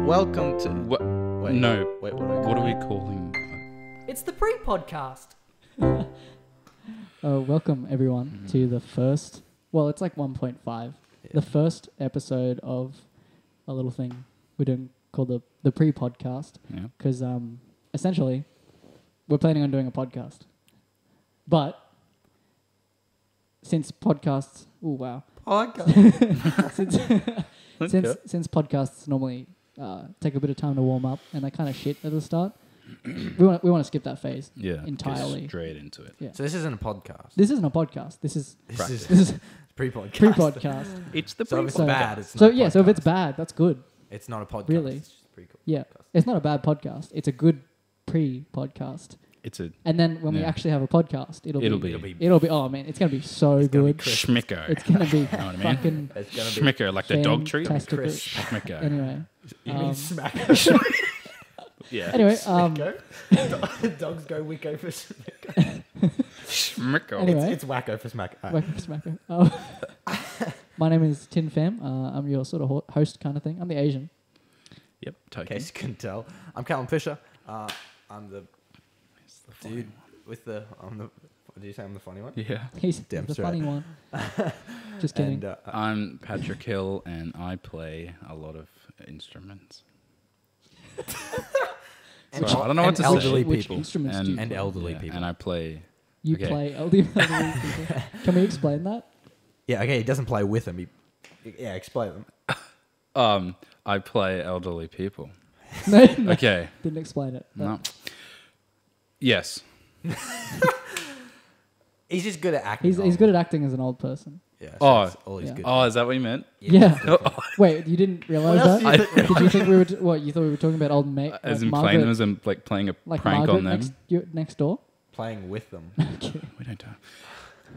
Welcome to... What? Wait, No. Wait, What are we calling? It's the pre-podcast. Welcome everyone to the first. Well, it's like 1.5. Yeah. The first episode of a little thing we're doing called the pre-podcast. Yeah. Because essentially, we're planning on doing a podcast, but since podcasts, oh wow, since podcasts normally take a bit of time to warm up and they kind of shit at the start, we want to skip that phase. Yeah. Entirely. Get straight into it. Yeah. So this isn't a podcast. This isn't a podcast. This is This this is pre-podcast. pre-podcast. It's the So if it's So- bad, it's So not a yeah, so if it's podcast. bad, that's good. It's not a podcast. Really? It's just pre-podcast. Yeah, it's not a bad podcast. It's a good pre-podcast. It's a And then when we Yeah. actually have a podcast, it'll be. Oh man, it's gonna be so It's gonna be good. crisp. schmicker. It's gonna be know what I mean? fucking It's gonna be Schmicker, like the dog treat. fantastic. crisp. Schmicker. Anyway, You mean um, smack? Yeah. anyway, Dogs go wicko for smack. Schmicker. Anyway. It's wacko for smack. All right. welcome to Smacker. My name is Pham. I'm your sort of host kind of thing. I'm the Asian. Yep. In Totally. case you couldn't tell, I'm Callum Fisher. I'm the dude with the. Did you say I'm the funny one? Yeah. He's Damn the straight. funny one. Just kidding. And I'm Patrick Hill, and I play a lot of instruments. and Sorry, I don't know what to say. elderly Which people. instruments do you And play? elderly Yeah, people. and I play. You okay. play elderly people. Can we explain that? Yeah, okay, he doesn't play with them. Yeah, explain them. I play elderly people. No, no, Okay. didn't explain it. No. Yes. He's just good at acting. He's good at acting as an old person. Yeah, so Oh. that's all he's Yeah. good Oh, is that what you meant? Yeah. Wait, you didn't realize else that? do you Did you think we were? What you thought we were talking about old mate? As like in playing them, Margaret, as in like playing a like prank Margaret on them. next door. Playing with them. Okay, We don't know.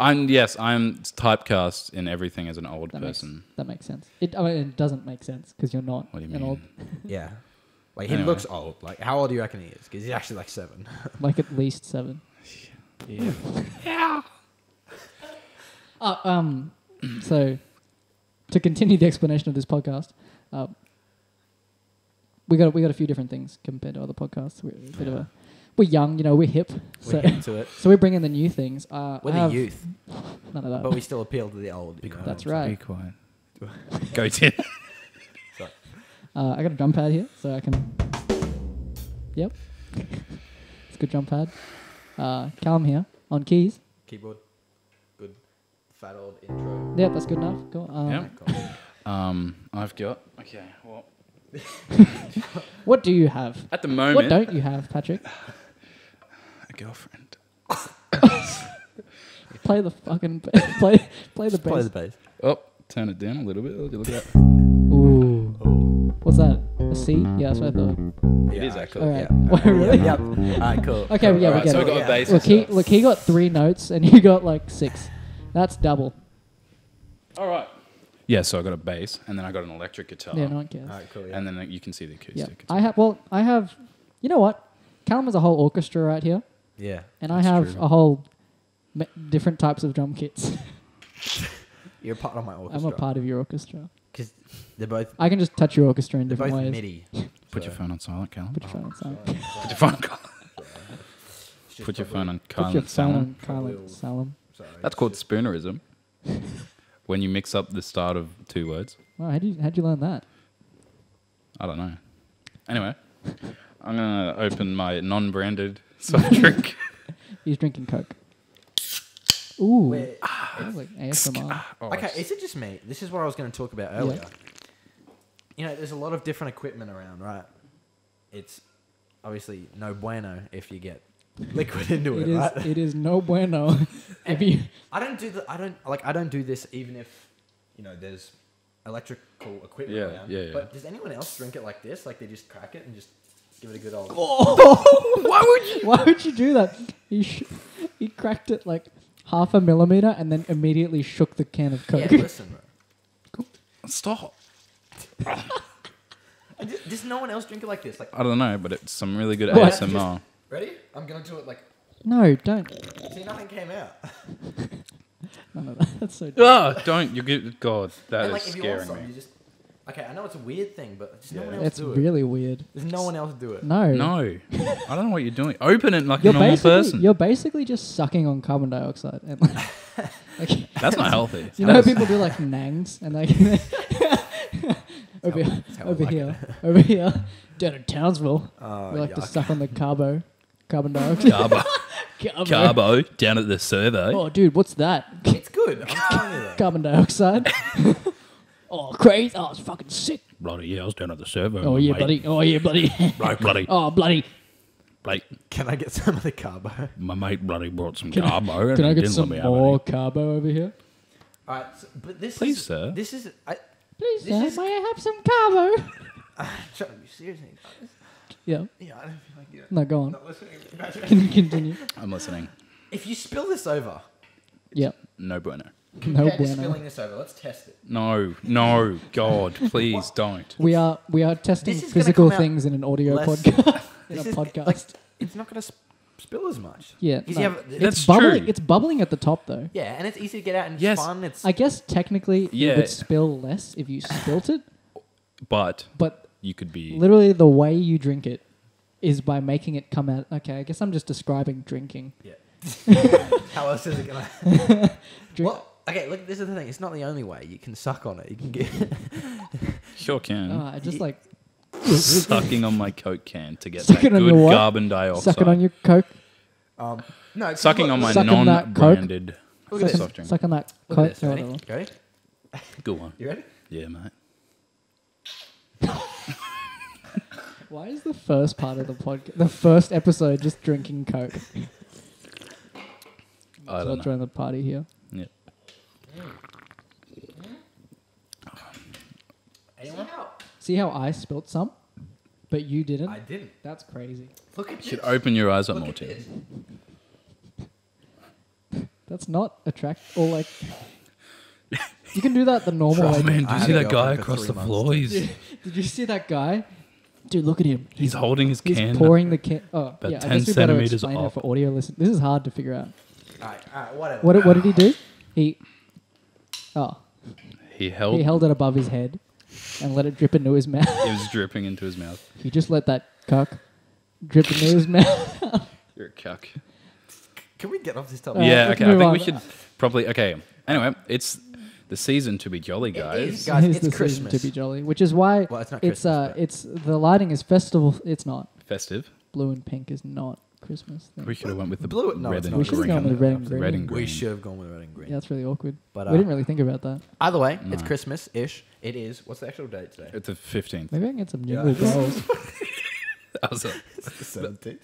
I'm typecast in everything as an old that person. makes sense. It doesn't make sense because you're not What do you an mean? old, Yeah. Like, he Anyway. looks old. Like, how old do you reckon he is? Because he's actually like 7. like at least 7. Yeah. So, to continue the explanation of this podcast, we got a few different things compared to other podcasts. We're young, we're hip, We're into it. so we bring in the new things. We're I the have youth. None of that. But we still appeal to the old. You know? That's Be right. quiet. Go Tin. I got a drum pad here, so I can. Yep, it's a good drum pad. Callum here on keys. Keyboard. Good. Fat old intro. Yep, that's good enough. Cool. Yep. I've got. Okay. Well, What do you have? at the moment, What don't you have, Patrick? a girlfriend. Play the fucking play the Play the bass. bass. Oh, turn it down a little bit. Look at that. Ooh, Oh. what's that? A C? Yeah, that's what I thought. It is actually. All right. Yeah. Really? Yep. Alright, cool. Okay, Cool. yeah, we Alright, get so it. we got Yeah. a bass. Look, he got 3 notes and you got like 6. That's double. All right. Yeah, so I got a bass, and then I got an electric guitar, Yeah, no one cares. Alright, cool. Yeah. and then you can see the Yeah, acoustic. I have. You know what? Callum has a whole orchestra right here, Yeah. and I That's have true. a whole different types of drum kits. You're part of my I'm orchestra. a part of your orchestra. Because they're both. I can just touch your orchestra in They're different both ways. MIDI. Put So- your phone on silent, Callum. Put your phone on silent. Put your phone on. It's just Put your probably- phone on Put your silent. phone on Probably silent. will- Salem. Sorry, That's it's called just- spoonerism. When you mix up the start of 2 words. Wow, how'd you learn that? I don't know. Anyway, I'm gonna open my non-branded soft drink. He's drinking Coke. Ooh, Wait, that was like ASMR. Oh, okay, is it just me? This is what I was going to talk about earlier. You know, there's a lot of different equipment around, right? It's obviously no bueno if you get liquid into it, right? It is no bueno. If you I don't do this even if, there's electrical equipment Yeah, around. yeah, yeah. But does anyone else drink it like this? Like they just crack it and just give it a good old. Why would you do that? He cracked it like 0.5 millimeter and then immediately shook the can of Coke. Yeah, listen, bro. Stop. Does no one else drink it like this? Like, I don't know, but it's some really good What? ASMR. ready? I'm gonna do it like. No, don't. See, nothing came out. No, that's so. Ah, don't. You get God. That And is like, if you want scaring some, me. you just Okay, I know it's a weird thing, but just no one else It's do it. really weird. There's no one else do it. No. No. I don't know what you're doing. Open it like a You're normal basically person. you're basically just sucking on carbon dioxide. And like, That's not healthy. you know how people do like nangs and like over how I like over here down in Townsville, Oh, we like to yuck. suck on the carbon dioxide. Carbo. Carbo down at the survey. Oh, dude, what's that? It's good. I'm telling you that. Carbon dioxide. Oh, crazy! Oh, it's fucking sick. Bloody yeah, I was down at the survey. Oh yeah, buddy. Oh yeah, buddy. Bloody. Oh, bloody. Like, Can I get some of the carbo? my mate bloody brought some Can I- carbo. Can I and get didn't some let me have more any. carbo over here? All right, so, but this Please, is, sir. This is. Please, This sir, is- may I have some carbo? Trying to be serious. Yeah. Yeah, I don't feel like you're No, go on. not listening. Can you continue? I'm listening. If you spill this over, Yep. No bueno. No compared to bueno. spilling this over, let's test it. No, God, please don't. We are testing This is gonna physical come out things in an audio less- podcast. In This a is podcast. like it's not going to spill as much. Yeah. 'Cause no. you have- That's it's bubbling. true. It's bubbling at the top though. Yeah, and it's easy to get out and it's Yes. fun. It's I guess technically Yeah. it would spill less if you spilt it, But but you could be. literally the way you drink it is by making it come out. Okay, I guess I'm just describing drinking. yeah. How else is it going to? Drink. Well, okay. Look, this is the thing. It's not the only way. You can suck on it. You can get. Sure can. I just like Sucking on my Coke can to get Suck that it on good your what? carbon dioxide. suck it on your Coke. No, Sucking on my Sucking that Coke. non-branded Look at this. soft drink. Suck on that Look Coke. at this. or Ready? whatever. Ready? Go on. You ready? Yeah, mate. Why is the first part of the podcast, the first episode, just drinking Coke? I So don't I'll know. join the party here. Yeah. Anyone? See how I spilt some, but you didn't? I didn't. That's crazy. Look at You should this. open your eyes up Look more, at Tim. this. That's not attractive. Or like, you can do that the normal Oh way. man, I do you had see a that guy girlfriend for across 3 the months. floor? Did you see that guy? Dude, look at him. He's holding his He's can. pouring the can. Oh, About yeah. I 10 guess we better centimeters explain it up. for audio listen. This is hard to figure out. All right, whatever. What did he do? He He held. he held it above his head and let it drip into his mouth. It was dripping into his mouth. He just let that cock drip into his mouth. You're a cuck. Can we get off this topic? Yeah, let's okay. I move think on. we should probably. Okay. Anyway, it's the season to be jolly, guys. is. Guys, It is it's the season Christmas. to be jolly, which is why Well, it's not it's Christmas, but- it's the lighting is festival. It's not. Festive. Blue and pink is not Christmas thing. We should have went with the Blue- no, red it's and not. We should've green. gone with red and green. Red and green. We should have gone with red and green. Yeah, that's really awkward. But, We didn't really think about that. Either way, it's No. Christmas-ish. It is. What's the actual date today? It's the 15th. Maybe I can get some Yeah. Nibble Girls. That was a, It's the 17th.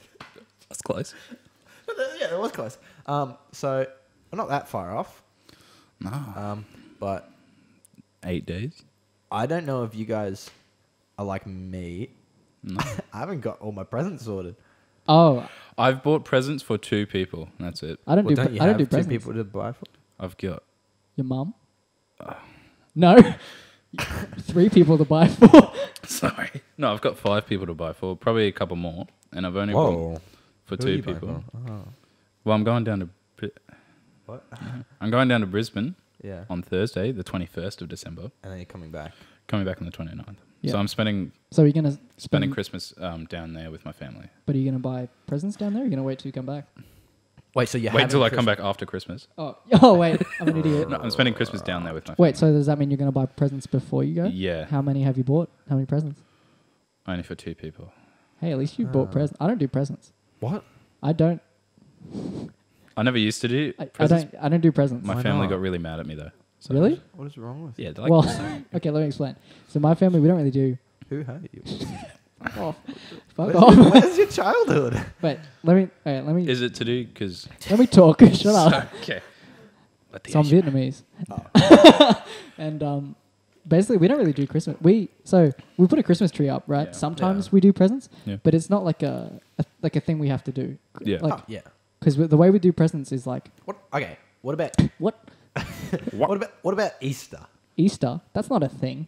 that's close. Yeah, it was close. So we're not that far off. No. But 8 days. I don't know if you guys are like me. No. I haven't got all my presents sorted. Oh, I've bought presents for 2 people. That's it. I don't Well, do. don't you I don't have do two presents. people to buy for? I've got. Your mum? No. 3 people to buy for. Sorry. No, I've got 5 people to buy for. Probably a couple more. And I've only bought for Who are 2 you buying people. for? Oh. Well, I'm going down to. What? I'm going down to Brisbane Yeah. on Thursday, the 21st of December. And then you're coming back. Coming back on the 29th. Yeah. So I'm spending So you're gonna spending Christmas down there with my family. But are you gonna buy presents down there? Or are you gonna wait till you come back? Wait, so you Wait till I come back after Christmas. Oh, oh wait, I'm an idiot. No, I'm spending Christmas down there with my Wait, family. so does that mean you're gonna buy presents before you go? Yeah. How many have you bought? How many presents? Only for 2 people. Hey, at least you bought presents. I don't do presents. What? I don't. I never used to do I presents. don't. I don't do presents. My Why family not? got really mad at me though. So Really? What is wrong with you? Yeah, they're like, Well, okay. Let me explain. So my family, we don't really do. Who hurt you? Oh, fuck Where's off. your, where's your childhood? Wait, let me. All right, let me. is it to do because Let me talk. Shut up. okay. Let the So I'm Asian- Vietnamese. And basically, we don't really do Christmas. We put a Christmas tree up, right? Yeah. Sometimes Yeah. we do presents, Yeah. but it's not like a thing we have to do. Yeah. Like, Oh, yeah. because the way we do presents is like What? Okay. What about what what about Easter? Easter. That's not a thing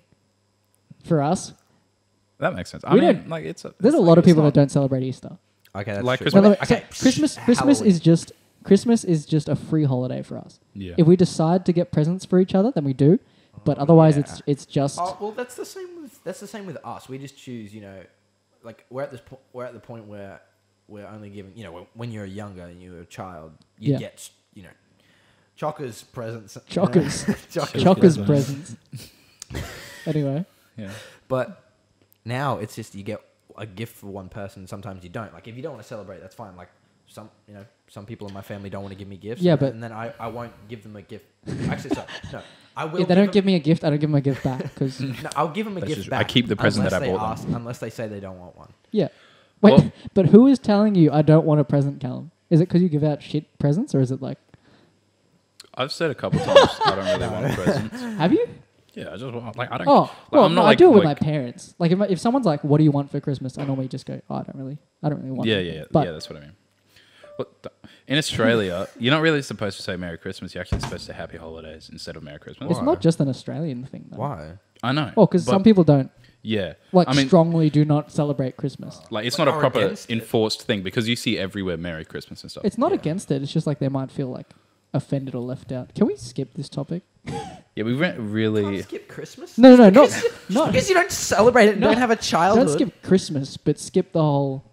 for us. That makes sense. I We mean, don't- like it's. There's a it's lot like of people it's that don't celebrate Easter. Okay, that's Like true. Christmas- No, Well, no, so okay. Christmas is just a free holiday for us. Yeah. If we decide to get presents for each other, then we do. But otherwise, yeah. it's just Oh well, that's the same with us. We just choose, like we're at the point where we're only given, when you're younger and you're a child, you Yeah. get, chockers presents. chockers, Chockers. chockers presents. Anyway, Yeah. But now it's just you get a gift for one person. Sometimes you don't. Like if you don't want to celebrate, that's fine. Like some people in my family don't want to give me gifts. Yeah, and then I won't give them a gift. Actually, sorry, no, I will. if they don't give me a gift, I don't give them a gift back because No, I'll give them a That's gift just- back. I keep the present unless that I they bought them. unless they say they don't want one. yeah. Wait, Well- but who is telling you I don't want a present, Callum? Is it because you give out shit presents, or is it like I've said a couple times I don't really want presents. have you? Yeah, I just want, like I don't. Oh, like, well, I'm not no, I like, do it with like, my parents. Like if someone's like, "What do you want for Christmas?" I normally just go, "Oh, I don't really want." Yeah, anything." yeah, But yeah. That's what I mean. In Australia, you're not really supposed to say Merry Christmas. You're actually supposed to say Happy Holidays instead of Merry Christmas. it's Why? not just an Australian thing, though. Why? I know. Oh, because but- some people don't Yeah. like I mean, strongly do not celebrate Christmas. like it's Like, not a are proper against it. enforced thing because you see everywhere Merry Christmas and stuff. It's not Yeah. against it. It's just like they might feel like offended or left out. Can we skip this topic? Yeah, we went really. Can't skip Christmas. No, not Because you don't celebrate it and No. don't have a childhood. don't skip Christmas, but skip the whole.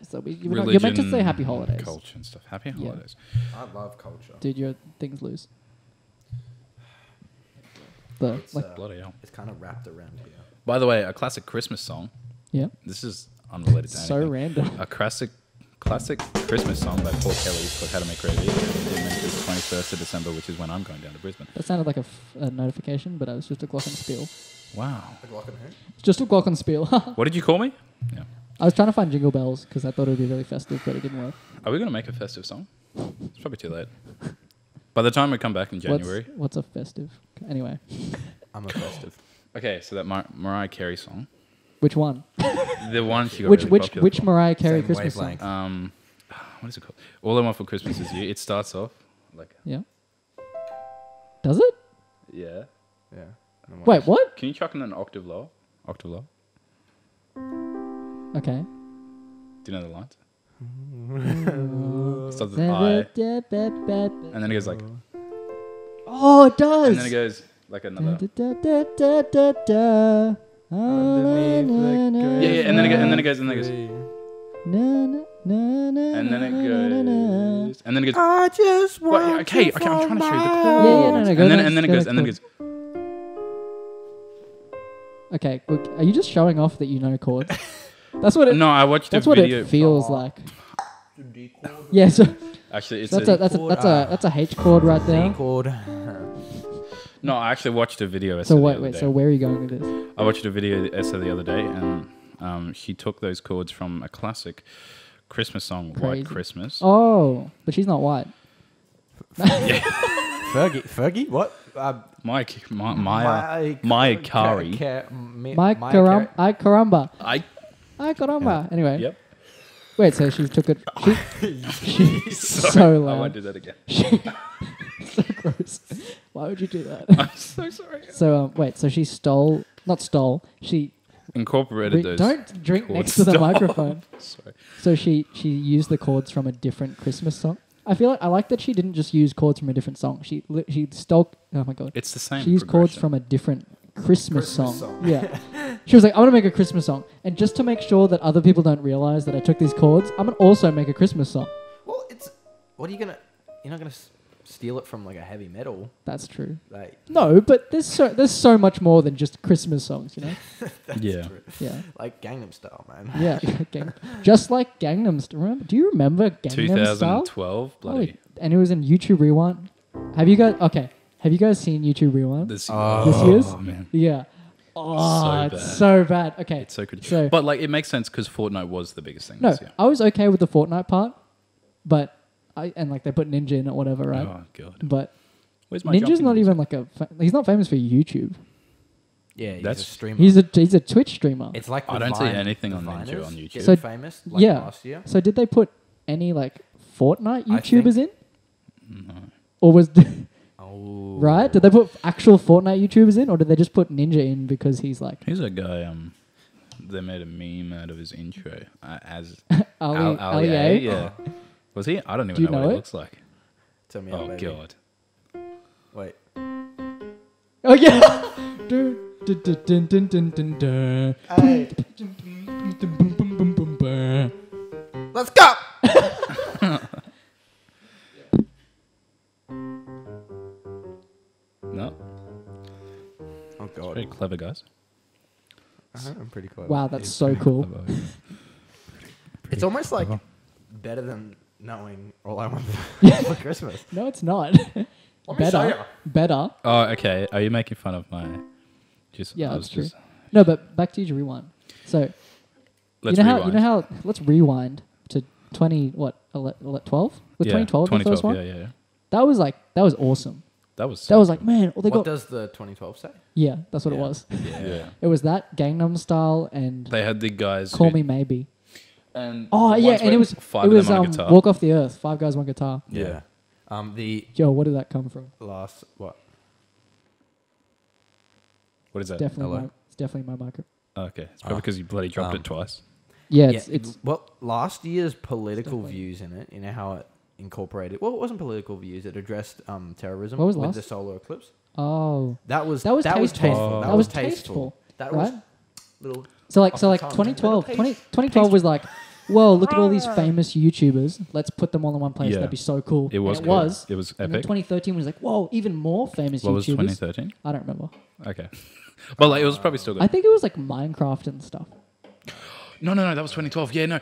So you're religion, meant to say Happy Holidays, culture and stuff. Happy Yeah. holidays. I love culture. dude. Your things loose. The It's, like Bloody hell. it's kind of wrapped around here. By the way, a classic Christmas song. yeah, This is unrelated to so anything. random. A classic Christmas song by Paul Kelly is called How to Make Gravy. It mentions 21st of December, which is when I'm going down to Brisbane. That sounded like a notification, but it was just a glockenspiel. Wow. The Glockenhurst? It's just a glockenspiel. What did you call me? Yeah. I was trying to find jingle bells because I thought it would be really festive, but it didn't work. Are we going to make a festive song? It's probably too late. By the time we come back in January. What's a festive? Anyway, I'm a festive. Okay, so that Mariah Carey song. which one? The one she got Which really which popular which for. Mariah Carey Same Christmas wavelength. song? What is it called? All I Want for Christmas Is You. It starts off like, Yeah. Does it? yeah. Yeah. Wait, what? Can you chuck in an octave lower? Octave lower? Okay. Do you know the lines? Starts with I, and then it goes like, Oh, it does. and then it goes like another. Underneath Yeah, and then it goes, and then it goes, And and then it goes, and then it goes. I just want Well, okay, I'm trying to show you the chord. Yeah, no, go and then next, and then it go goes, next and then it chord. goes. Okay, look, are you just showing off that you know chords? That's what it. No, I watched a That's what video. it feels like. Yeah, so Actually, it's that's a, a H chord right there. chord. no. I actually watched a video. So the wait, other wait. day. So where are you going with this? I watched a video the other day, and she took those chords from a classic Christmas song, Crazy. White Christmas. Oh, but she's not white. Fergie? What? Maya Kari. My caramba. I. Ay caramba. Anyway. Yep. Wait, so she took it. She's so I loud. won't do that again. So gross. Why would you do that? I'm so sorry. So wait, so she she Incorporated those. don't drink chords. next to the Stop. microphone. Sorry. So she used the chords from a different Christmas song. I like that she didn't just use chords from a different song. She stole. Oh my god. It's the same. She used chords progression. from a different Christmas song. song. Yeah. She was like, I'm going to make a Christmas song. And just to make sure that other people don't realize that I took these chords, I'm going to also make a Christmas song. Well, it's. What are you gonna? You're not gonna steal it from like a heavy metal. That's true. Like. No, but there's so much more than just Christmas songs, you know? Yeah. True. Yeah. Like Gangnam Style, man. Yeah. Just like Gangnam Style. Do you remember Gangnam Style? 2012. Bloody. Holy- and it was in YouTube Rewind. Have you guys seen YouTube Rewind? This year's? Oh, man. Yeah. Oh, So it's bad. so bad. Okay. It's so good. So- but like, it makes sense because Fortnite was the biggest thing No, this year. I was okay with the Fortnite part, but they put Ninja in it, whatever, right? Oh god. But Where's my Ninja's jumping not music? even like he's not famous for YouTube. Yeah, he's That's- a streamer. He's a Twitch streamer. It's like I the don't see Vine- anything the on Ninja Viners on YouTube. get So- famous like yeah. last year. So did they put any like Fortnite I YouTubers in, No. or was Oh. right? Did they put actual Fortnite YouTubers in, or did they just put Ninja in because he's like Who's that guy? They made a meme out of his intro as Ali A. A? Yeah. Was he? I don't Do even you know what know he it? looks like. Tell me Oh baby. god. Wait. Oh yeah. Dun, dun, dun, dun, dun, dun, dun, dun. Hey, Bum, bum, bum, bum, bum, bum. let's go. No, Oh god, very clever guys. I'm pretty close. Wow, that's so cool. Clever. It's almost like clever. better than knowing all I want for Christmas. No, it's not. Let me show Better. you. Better. Oh, okay. Are you making fun of my? Just Yeah, I was that's true. just- No, but back to your rewind. So Let's you know rewind. how let's rewind to 20 what 12? Was 2012 the first one? Yeah. That was awesome. That was. That was like, man, they What got does the 2012 say? yeah, that's what it Yeah. was. Yeah. It was that Gangnam Style and They had the guys. Call who- Me Maybe. And Oh the yeah, ones and where it was five of them on a guitar. Walk Off the Earth. 5 Guys, 1 Guitar. Yeah. The Yo, where did that come from? last what? What is that? Hello? It's definitely my micro. Oh, okay, it's probably because you bloody dropped it twice. Yeah, it's well, last year's political definitely- views in it. You know how it incorporated. Well, it wasn't political views. It addressed terrorism What was with last? the solar eclipse. oh That was That was tasteful. tasteful. Oh. That was tasteful. That was right? little. So off the like tongue. 2012 Little 2012 was like, whoa, look at all these famous YouTubers. Let's put them all in one place. Yeah. That'd be so cool. It was. And cool. it was. It was And then epic. 2013 was like, whoa, even more famous What was YouTubers. 2013? I don't remember. Okay. Well, like, it was probably still good. I think it was like Minecraft and stuff. No, that was 2012. Yeah, no. what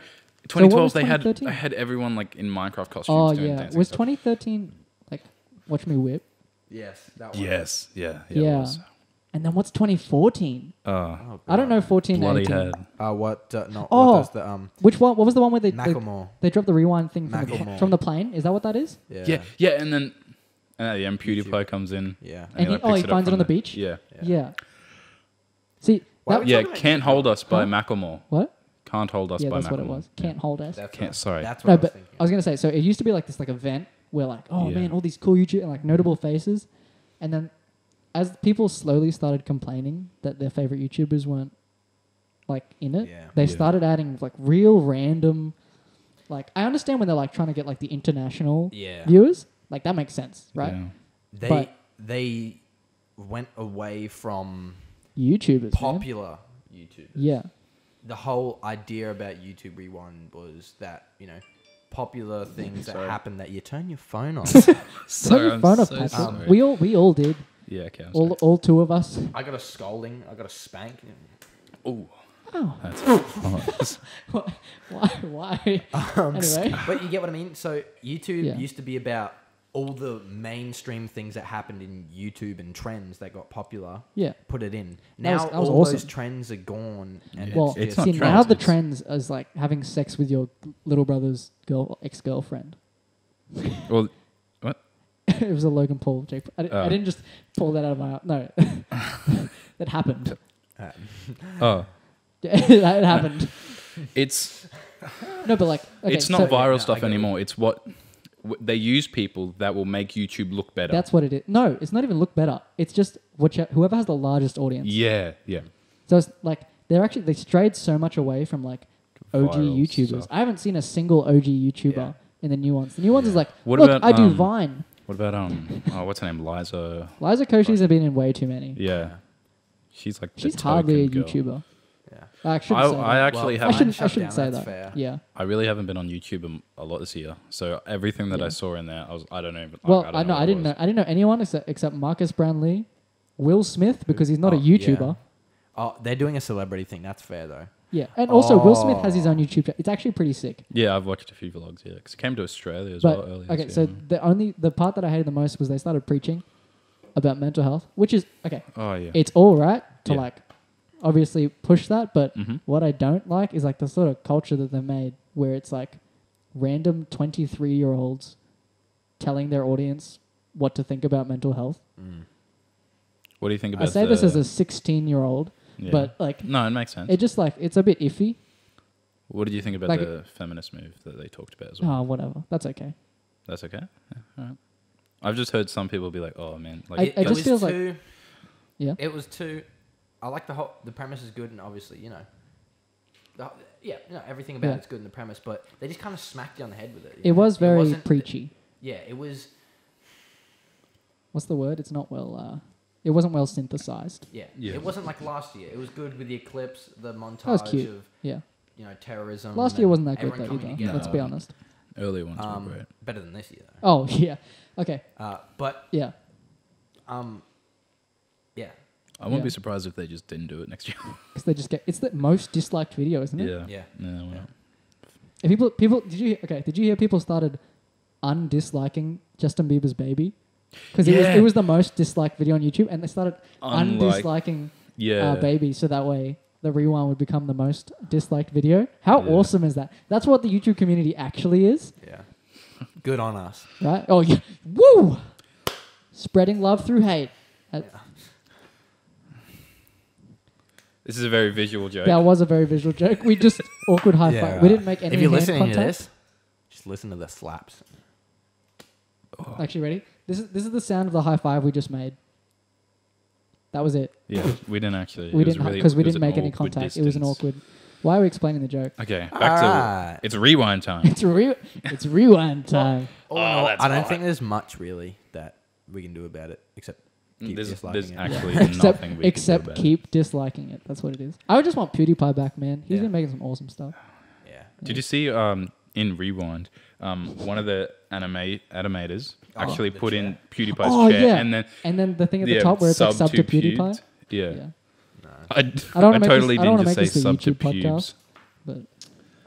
2012 was they 2013? had everyone like in Minecraft costumes. Oh doing yeah, dancing was stuff. 2013 like Watch Me Whip? Yes, that one. Yes. Yeah. Yeah. It was. And then what's 2014? Oh, I don't know 14 Bloody 18. head. What? No. Oh. What does the Which one? What was the one where they Macklemore? they dropped the rewind thing Macklemore. from the plane? Is that what that is? Yeah, and then PewDiePie comes in. Yeah. And he- like, oh, picks he it up finds it from on the there. beach? Yeah. Yeah. See, Why that, would- Yeah, talking about Can't Hold Us by Huh? Macklemore. what? Can't Hold Us Yeah, by that's Macklemore. what it was. Can't hold us. That's Can't- what, sorry. That's what No, I was but thinking. I was gonna say. So it used to be like this like event where like, oh Yeah. man, all these cool YouTube like notable faces, and then as people slowly started complaining that their favorite YouTubers weren't like in it, Yeah. they Yeah. started adding like real random. Like I understand when they're like trying to get like the international Yeah. viewers, like that makes sense, right? Yeah. But- They went away from YouTubers, man. popular YouTubers. Yeah, The whole idea about YouTube Rewind was that, popular things that Sorry. happen that you turn your phone off. turn Sorry, your I'm phone off, so Patrick. sorry. We all did. Yeah, okay. I'm All 2 of us. I got a scolding. I got a spank. sorry. Ooh. Oh, That's why? Anyway, But you get what I mean? So YouTube Yeah. used to be about all the mainstream things that happened in YouTube and trends that got popular. yeah. Put it in. That was- Now that was all awesome. those trends are gone. And Well, It's just, not see trends, now the it's- trends is like having sex with your little brother's ex-girlfriend. well. What? It was a Logan Paul joke. I Oh. didn't just pull that out of my no. That happened. Oh, That happened. it's No, but like okay, it's not so viral I stuff get it. anymore. It's what they use people that will make YouTube look better. That's what it is. No, it's not even look better. It's just whoever has the largest audience. yeah. So it's like they strayed so much away from like OG Viral YouTubers. stuff. I haven't seen a single OG YouTuber Yeah. in the new ones. The new ones is like, What look, about, I do um, Vine. What about what's her name? Liza. Liza Koshy's have been in way too many. Yeah, she's like the She's hardly a token girl. YouTuber. Yeah. I shouldn't say that. I actually Well, I haven't. shouldn't shut say down, that. that's fair. Yeah. I really haven't been on YouTube a lot this year. So everything that Yeah. I saw in there, I don't know. Well, don't I know what I it didn't was. know. I didn't know anyone except Marcus Brownlee, Will Smith because he's not a Oh, YouTuber. yeah. Oh, they're doing a celebrity thing. That's fair though. Yeah, and also Will Smith has his Oh. own YouTube channel. It's actually pretty sick. Yeah, I've watched a few vlogs. Yeah, because he came to Australia as But well earlier. okay, this so year. the part that I hated the most was they started preaching about mental health, which is okay. Oh yeah. It's all right to Yeah. like obviously push that, but Mhm. what I don't like is like the sort of culture that they made where it's like random 23-year-olds telling their audience what to think about mental health. What do you think I about? say this as a 16-year-old, yeah. but like no, it makes sense. it just like it's a bit iffy. What did you think about like- the feminist move that they talked about as well? Oh, whatever. That's okay. That's okay. Yeah, all right. I've just heard some people be like, "Oh man, like I just was feels like- too, Yeah. It was too. I like the premise is good and obviously everything about Yeah. it's good in the premise, but they just kind of smacked you on the head with it. It was very wasn't- preachy. Yeah, it was. What's the word? It's not well. it wasn't well synthesized. Yeah. Yeah. It wasn't like last year. It was good with the eclipse, the montage That was cute. of Yeah. terrorism. Last year and wasn't that good everyone though coming either. together. Let's be honest. Earlier ones were great. Better than this year though. Oh yeah. Okay. But Yeah. yeah. I wouldn't Yeah. be surprised if they just didn't do it next year. Because they just get. It's the most disliked video, isn't it? Yeah. Yeah. Yeah. Well, If people did you hear people started undisliking Justin Bieber's baby? Because Yeah. it was the most disliked video on YouTube, and they started Unlike- undisliking yeah. baby, so that way the rewind would become the most disliked video. How Yeah. awesome is that? That's what the YouTube community actually is, Yeah. Good on us. right? Oh yeah, woo! Spreading love through hate. This is a very visual joke. That was a very visual joke. We just awkward high Yeah, five. right. We didn't make any If you're hand listening to contact. this, just listen to the slaps. Actually, ready? This is the sound of the high five we just made. That was it. Yeah, we didn't actually. We it was didn't really- because we it was didn't an make any awkward contact. It was an distance. awkward. Why are we explaining the joke? Okay, back Alright. to it's rewind time. It's rewind time. That's I don't hot. think there's much really that we can do about it except keep There's disliking it. actually except nothing we can do except about keep disliking it. That's what it is. I would just want PewDiePie back, man. He's Yeah. been making some awesome stuff. Yeah. it. Did you see in Rewind, one of the animators actually the put in chair. PewDiePie's Oh chair yeah, and then the thing at the top where it's like sub to PewDiePie. pubed. Yeah. Yeah, I don't wanna make totally this- I don't didn't wanna just say make this a sub to YouTube podcast. pubes. but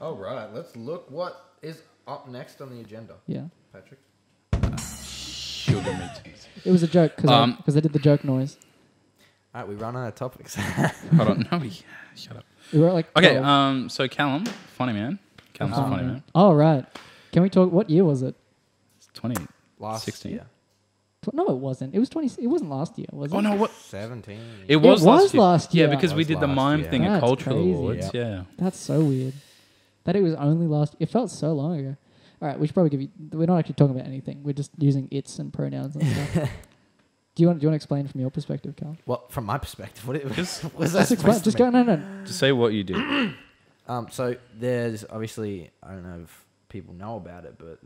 All right, let's look what is up next on the agenda. yeah, Patrick. Sugar meat. it was a joke because Um, I did the joke noise. All right, we run out of topics. Hold on, no, shut up. We were at like Okay, 12. so Callum, funny man. Callum's a funny man. Oh right, can we talk? What year was it? It's 20. Last 16. year. No, it wasn't. It was 20. It wasn't last year, was it? Oh no, what? 17. It was, last year. Yeah, because It we was did the last mime year. thing at That's Cultural crazy. Awards. Yep. Yeah. That's so weird. That it was only last. It felt so long ago. All right, we should probably give you. We're not actually talking about anything. We're just using its and pronouns and stuff. Do you want to explain from your perspective, Carl? Well, from my perspective, what it was Just- that Just explain. supposed Just to go. mean? No. Just say what you did. So there's obviously, I don't know if people know about it, but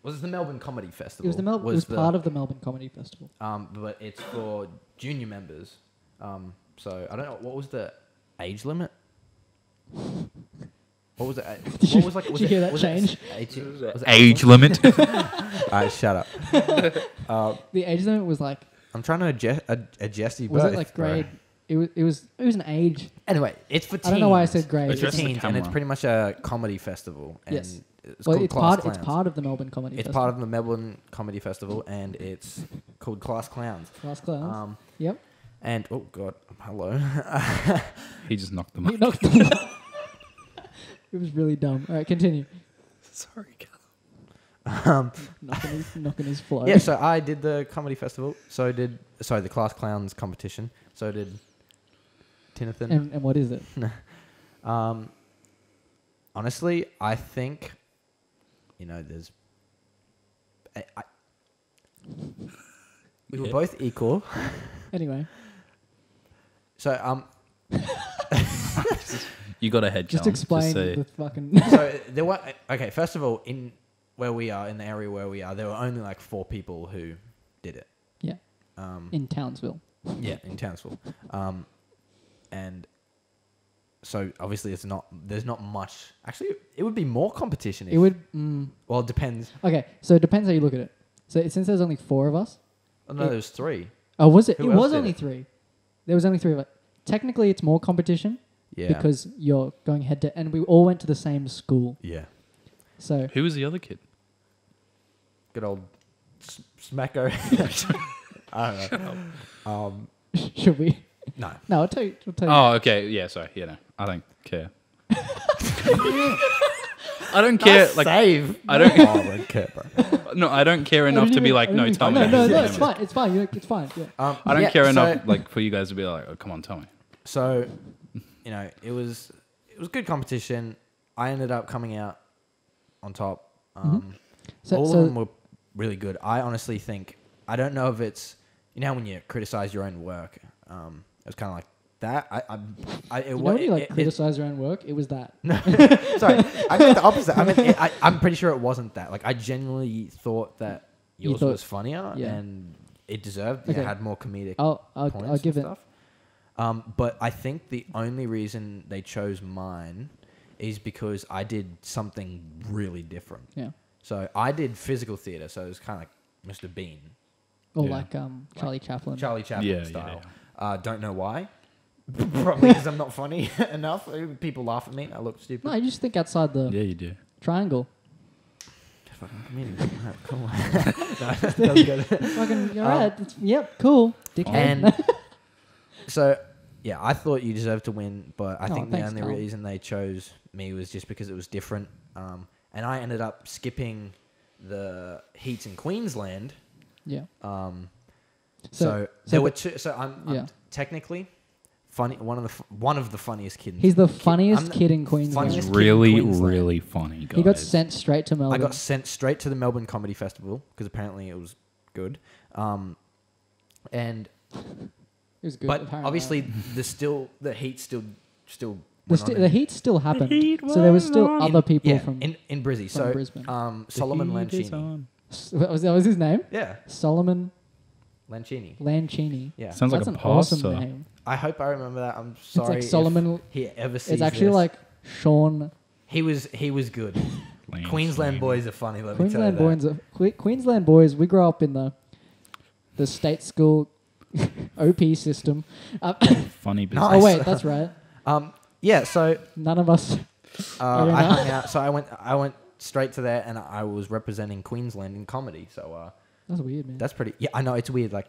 was it the Melbourne Comedy Festival? It was the It was part of the Melbourne Comedy Festival. But it's for junior members. So I don't know what was the age limit. What was it? Did What was like? did you hear that change? Was it Age limit. Alright, shut up. The age limit was like. I'm trying to adjust you Was both. it like bro. grade? It was an age. Anyway, it's for teens. I don't know why I said grade. It's for Address the teens, and it's camera. pretty much a comedy festival. And Yes. it's Well, called it's Class part. Clowns. It's part of the Melbourne Comedy It's Festival. part of the Melbourne Comedy Festival, and it's called Class Clowns. Class Clowns. Um, Yep. and oh god, hello. He just knocked them He up. knocked them off. It was really dumb. All right, continue. Sorry, Callum. Knocking his flow. Yeah, so I did the comedy festival. So did the Class Clowns competition. So did Tinathan. And what is it? Honestly, I think there's. We were both equal. Anyway, So You got a head. just Callum. explain say- the fucking. so there were okay. First of all, in where we are, in the area where we are, there were only like 4 people who did it. Yeah. In Townsville. Yeah, in Townsville. And so obviously there's not much. Actually, it would be more competition. If, It would. Well, it depends. Okay, so it depends how you look at it. So since there's only 4 of us. Oh, no, there's 3. Oh, was it? Who It else was did only it? 3. There was only 3 of us. Technically, it's more competition Yeah. because you're going head to, and we all went to the same school. Yeah. So Who was the other kid? Good old Smacko. I don't know. should we? No. No, I'll tell you. Oh, okay. Yeah, sorry. Yeah, no. I don't care. I don't care. Like, Save. I don't. Oh, I don't care, bro. No, I don't care enough to be like, no, tell me. No, his name it's is. fine. It's fine. It's fine. Yeah. I don't yeah, care so- enough, like, for you guys to be like, oh, come on, tell me. So, it was good competition. I ended up coming out on top. So, all so of them were really good. I honestly think I don't know if it's how when you criticize your own work. It was kind of like that. you know when you criticize your own work, it was that. Sorry, I meant the opposite. I mean, I'm pretty sure it wasn't that. Like, I genuinely thought that yours thought- was funnier, yeah. and it deserved. Okay. It had more comedic I'll points give and it. stuff. But I think the only reason they chose mine is because I did something really different. Yeah. So I did physical theatre, so it was kind of like Mr. Bean, Or Yeah. like Charlie Chaplin. Charlie Chaplin Yeah, style. yeah. Don't know why. Probably because I'm not funny enough. People laugh at me. I look stupid. No, you just think outside the Yeah, you do. triangle. Fucking comedian. Alright, cool. No, it doesn't go there. Fucking, you're right. Yep, cool. Dickhead. And so, yeah, I thought you deserved to win, but I Oh, think the thanks, only Carl. reason they chose me was just because it was different. And I ended up skipping the heats in Queensland. Yeah. So there were two. So I'm Yeah. technically funny. One of the funniest kids. He's the I'm funniest the kid in Queensland. funniest It's kid in really, Queensland. really funny, guys. He got sent straight to Melbourne. I got sent straight to the Melbourne Comedy Festival because apparently it was good. And It was good. but apparently. obviously the heat still the, went on the heat still happened. heat So there was was still on. other people yeah, from in Brizzy. So Brisbane. Solomon The heat is Lancini. on. That was his name? Yeah, Solomon Lancini. Lancini. Yeah. Sounds That's like an a awesome pasta. name. I hope I remember that. I'm It's sorry. like Solomon. If he ever sees It's actually this. like Sean. he was good. Lancini. Queensland boys are funny. Let me tell Queensland you that. boys. Queensland boys. We grew up in the state school OP system. Funny business. Nice. Oh wait, that's right. Yeah. So None of us. I know. hung out. So I went straight to there, and I was representing Queensland in comedy. So That's weird, man. that's pretty. Yeah, I know it's weird. Like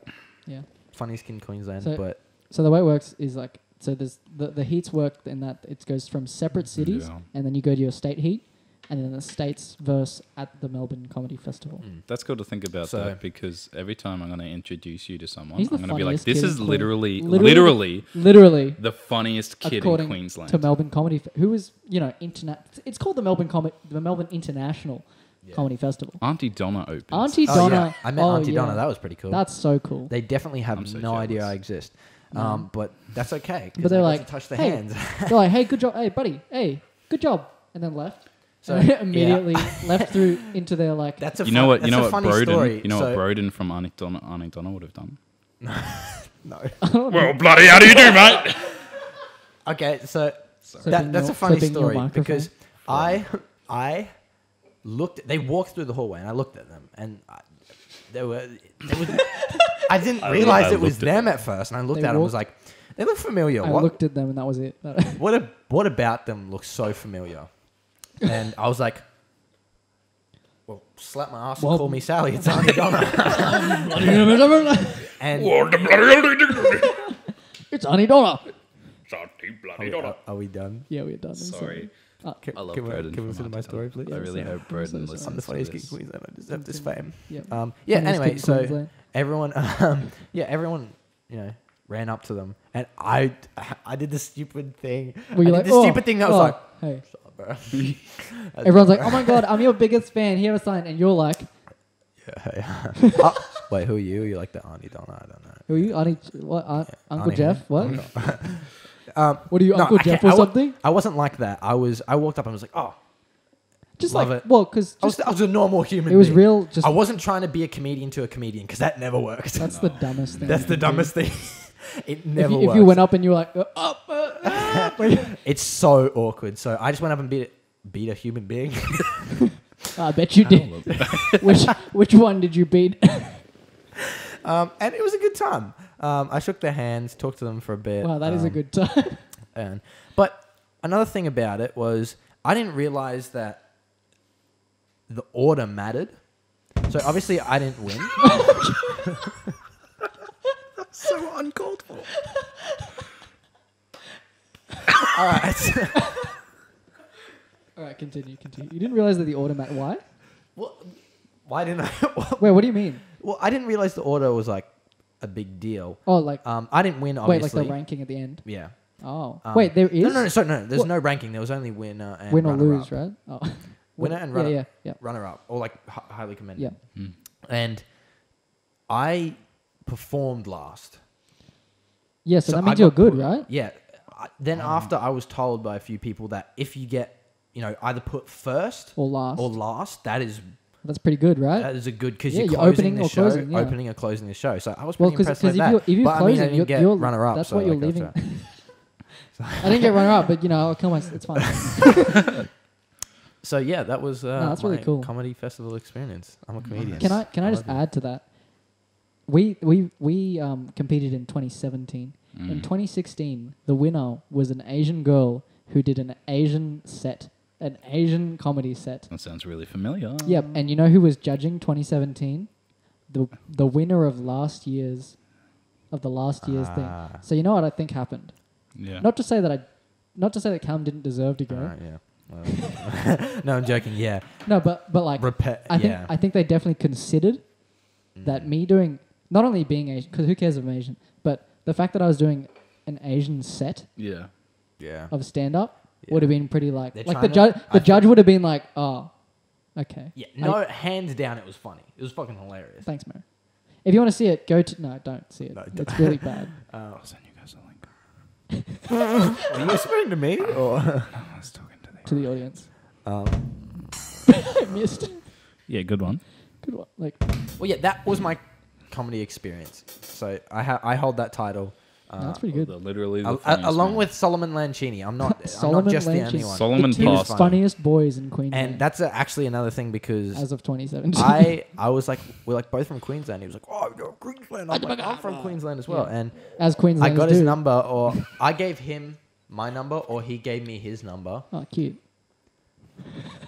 Yeah. funniest kid in Queensland, So- but So the way it works is like, so there's the heats work in that it goes from separate cities, Yeah. and then you go to your state heat, and then the states verse at the Melbourne Comedy Festival. That's cool to think about So- that, because every time I'm going to introduce you to someone, He's the I'm going to be like, funniest this kid is in literally, Literally. the funniest kid in According Queensland. to Melbourne Comedy, who is It's called the Melbourne International Comedy Festival. Auntie Donna opens. Auntie oh, Donna. yeah. I met Auntie yeah. Donna. That was pretty cool. That's so cool. They definitely have I'm so no idea jealous. I exist. No. But that's okay. 'cause But they're I got like, to touch the hey, hands. they're like, hey, good job, hey, buddy, hey, good job, and then left. So, And yeah. immediately left through into their like. That's a You know what? That's You know a what? funny story. Broden. You know So- what? Broden from Auntie Donna would have done. No. Well, bloody, how do you do, mate? Okay, so Flipping that's your- a funny flipping your story microphone. because I looked. They walked through the hallway and I looked at them and they were. I didn't realize I it was looked at them at first, and I looked They at them and was walked- like, they look familiar. I looked at them and that was it. What about them looks so familiar? And I was like, well, slap my ass Well- and call me Sally. It's Auntie Donna. And What the bloody It's Auntie Donna. are we done? Yeah, we're done. I'm Sorry. Can, I love can Broden we listen from to my Auntie story, Donna. please? I really sorry. hope I'm Broden so sorry. listens I'm the to funniest kid in this. Queensland. I deserve this fame. Yeah. Yeah. Funniest kid Anyway, in so Queensland. everyone, everyone, ran up to them, and I did the stupid thing. Were you I like, did the stupid thing that was like, hey. bro. Everyone's like, oh my god, I'm your biggest fan. Here a sign, and you're like, Yeah. Wait, who are you? You're like the Auntie Donna. I don't know. who are you, Auntie? What? Uncle Auntie Jeff? who? What? What are you, No, Uncle I Jeff can't- or I wa- something? I wasn't like that. I walked up and was like, oh, Just love like, it. well, because I was a normal human. it was being. real. Just I wasn't trying to be a comedian to a comedian because that never works. that's the dumbest thing. That's you the can do. dumbest thing. It never If works. you went up and you were like, It's so awkward. So I just went up and beat a human being. I bet you did. Which one did you beat? And it was a good time. I shook their hands, talked to them for a bit. Wow, that is a good time. But another thing about it was I didn't realize that the order mattered. So obviously I didn't win. So uncalled for. All right. All right, continue. You didn't realize that the order mattered. Why? Well, why didn't I? Wait, what do you mean? Well, I didn't realize the order was like a big deal. Oh, like I didn't win, wait, obviously. like the ranking at the end. Yeah. Oh, wait, there is No. There's What? no ranking. There was only winner and win or runner lose, up. right? Oh, Winner and yeah. runner up, or like highly commended. Yeah. And I performed last. Yeah, so that I means you're got good, put- right? Yeah. Then after I was told by a few people that if you get, either put first Or last. or last, that is That's pretty good, right? That is a good because Yeah, you're you're closing opening the or show, closing, yeah. opening or closing the show. So I was Well, pretty impressed with if that. you're But I mean, closing, I didn't get you're runner up. That's so what you're like, leaving. that's right. I didn't get runner up, but I'll kill myself. It's fine. So yeah, that was that's my really cool. comedy festival experience. I'm a comedian. Can I just add to that? We competed in 2017. In 2016, the winner was an Asian girl who did an Asian comedy set. That sounds really familiar. Yep, and you know who was judging 2017? The winner of last year's thing. So you know what I think happened? Yeah. Not to say that Callum didn't deserve to go. Yeah. Well, no, I'm joking. Yeah. No, but like I think they definitely considered that me doing not only being Asian, because who cares if I'm Asian, but the fact that I was doing an Asian set Yeah. of stand up Yeah. would have been pretty like They're the trying judge to- judge would have been like, oh, okay. Yeah. No, hands down, it was funny. It was fucking hilarious. Thanks, man. If you want to see it, don't see it. No, It's really bad. I'll send you guys a link. Are you whispering to me or? I was talking To the audience. I Missed. Yeah, good one. Good one. Like, Well, yeah, that was my comedy experience. So I hold that title. that's pretty good. Literally the Along funniest man. with Solomon Lanchini. I'm not Solomon just the Lanchini. only one. Solomon the two Pasta. funniest boys in Queensland. And that's actually another thing because as of 2017. I was like, we're like both from Queensland. He was like, oh, you're Queensland. I'm like, I'm from Queensland as well. Yeah. And as I Queenslanders got his do. number, or I gave him my number, or he gave me his number, Oh, cute.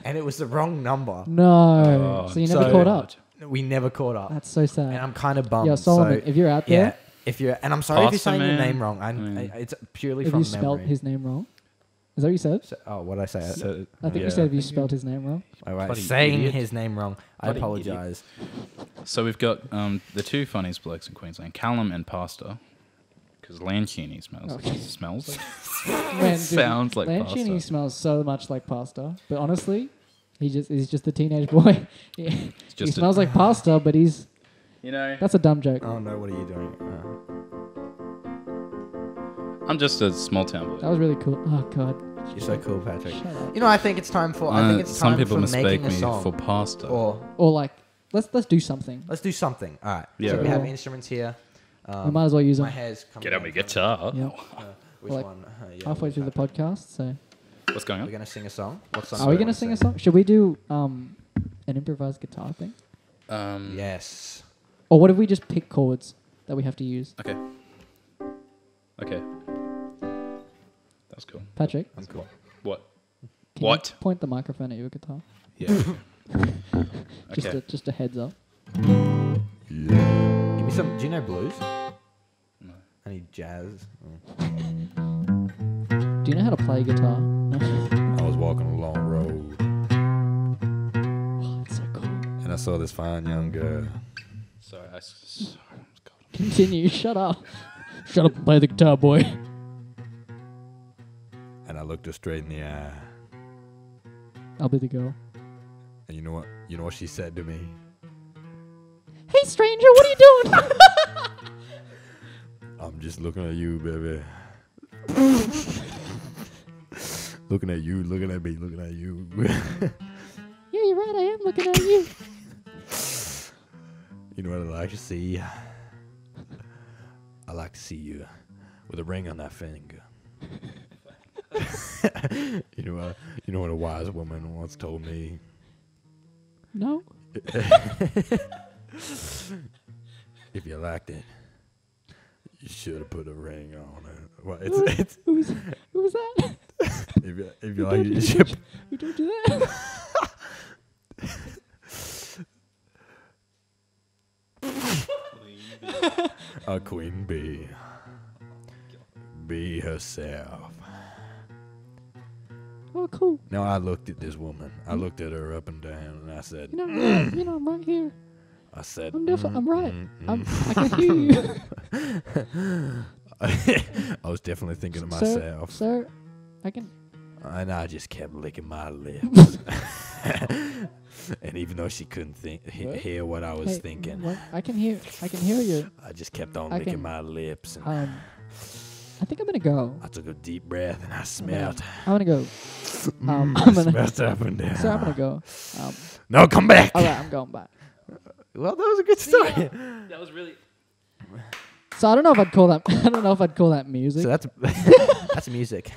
and it was the wrong number. No. So you never so- caught up. We never caught up, That's so sad. and I'm kind of bummed. Yo, Solomon, so, if you're out yeah, there, if you're, and I'm sorry if you're Pasta saying your man. name wrong. It's purely if from you spelled memory. his name wrong. Is that what you said? So, oh, what did I say? I think you said if you spelled his name wrong. All right, Bloody saying idiot. his name wrong. I Bloody apologize. So we've got the two funniest blokes in Queensland, Callum and Pasta, because Lanchini smells Okay. smells like Man, dude, sounds like Lanchini pasta. smells so much like pasta. But honestly, he's just a teenage boy. he just a- smells like pasta, but that's a dumb joke. Oh no, what are you doing? I'm just a small town boy. That was really cool. Oh god. You're so cool, Patrick. Shut up. You know, I think it's time for. I think it's Some time people for mistake making a me song. for pasta. Or Or like, let's do something. let's do something. All right. Yeah. So we have Yeah. instruments here. We might as well use My them hair's coming. Get out down my from- guitar. Yep. Which Like, one? Yeah, halfway which through the one? podcast. So, What's going We're on? gonna sing a song. What song? are do we you gonna wanna sing a song? Should we do an improvised guitar thing? Yes. Or what if we just pick chords that we have to use? Okay. Okay. That's cool. Patrick, I'm cool. What? can What? you point the microphone at your guitar? Yeah. Just just a heads up. Give me some. Do you know blues? No. Any jazz? Do you know how to play guitar? No. I was walking a long road Oh, that's so cool. and I saw this fine young girl. Sorry, God. Continue. Shut up. Shut up and play the guitar, boy. And I looked her straight in the eye. I'll be the girl. And you know what? You know what she said to me? Hey, stranger, what are you doing? I'm just looking at you, baby. Looking at you, looking at me, looking at you. Yeah, you're right. I am looking at you. You know what I like to see? I like to see you with a ring on that finger. You know what a wise woman once told me? No. If you liked it, you should have put a ring on it. Well, it's Who was that? if you like it, you should. Who told you that? A queen bee. Be herself. Oh, cool. Now I looked at this woman. I looked at her up and down, and I said, You know, I'm right here. I said, I'm right. mm. I can hear you. I was definitely thinking to Sir, myself, sir, I can. and I just kept licking my lips. And even though she couldn't hear what I was Hey, thinking, what? I can hear you. I just kept on I licking can- my lips. And I think I'm gonna go. I took a deep breath and I smelled. I'm gonna go. I'm gonna. Smashed up and down. So I'm gonna go. No, come back. All right, I'm going back. Well, that was a good story. That was really. So I don't know if I'd call that. I don't know if I'd call that music. So that's that's music.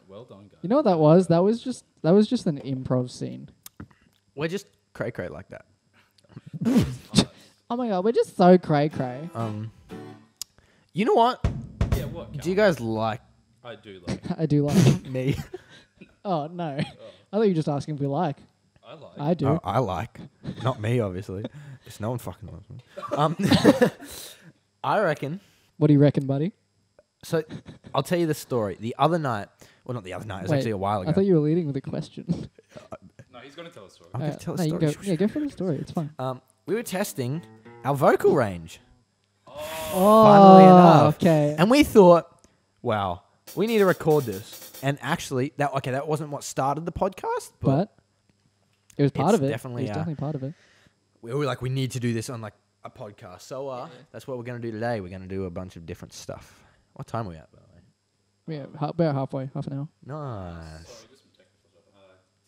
Well done, guys. You know what that was? That was just an improv scene. We're just cray cray like that. Oh my god, we're just so cray cray. You know what? Yeah, what? Do you guys like I do like. I do like. me? Oh no, I thought you were just asking if we like. I like. I do. Oh, I like. Not me, obviously. Because no one fucking loves me. I reckon. What do you reckon, buddy? So, I'll tell you the story. The other night, well, not the other night. It was Wait, actually a while ago. I thought you were leading with a question. No, he's gonna tell a story. I'm going to tell a no, you story. can go. Yeah, go for the story. It's fine. We were testing our vocal range. Oh, Funnily enough. okay. And we thought, wow, we need to record this. And actually, that wasn't what started the podcast, but But it was part it's of it. definitely, it was definitely part of it. we were like, we need to do this on like a podcast. So that's what we're going to do today. We're going to do a bunch of different stuff. What time are we at, by the way? Yeah, about halfway, half an hour. Nice. Sorry, just some technical stuff.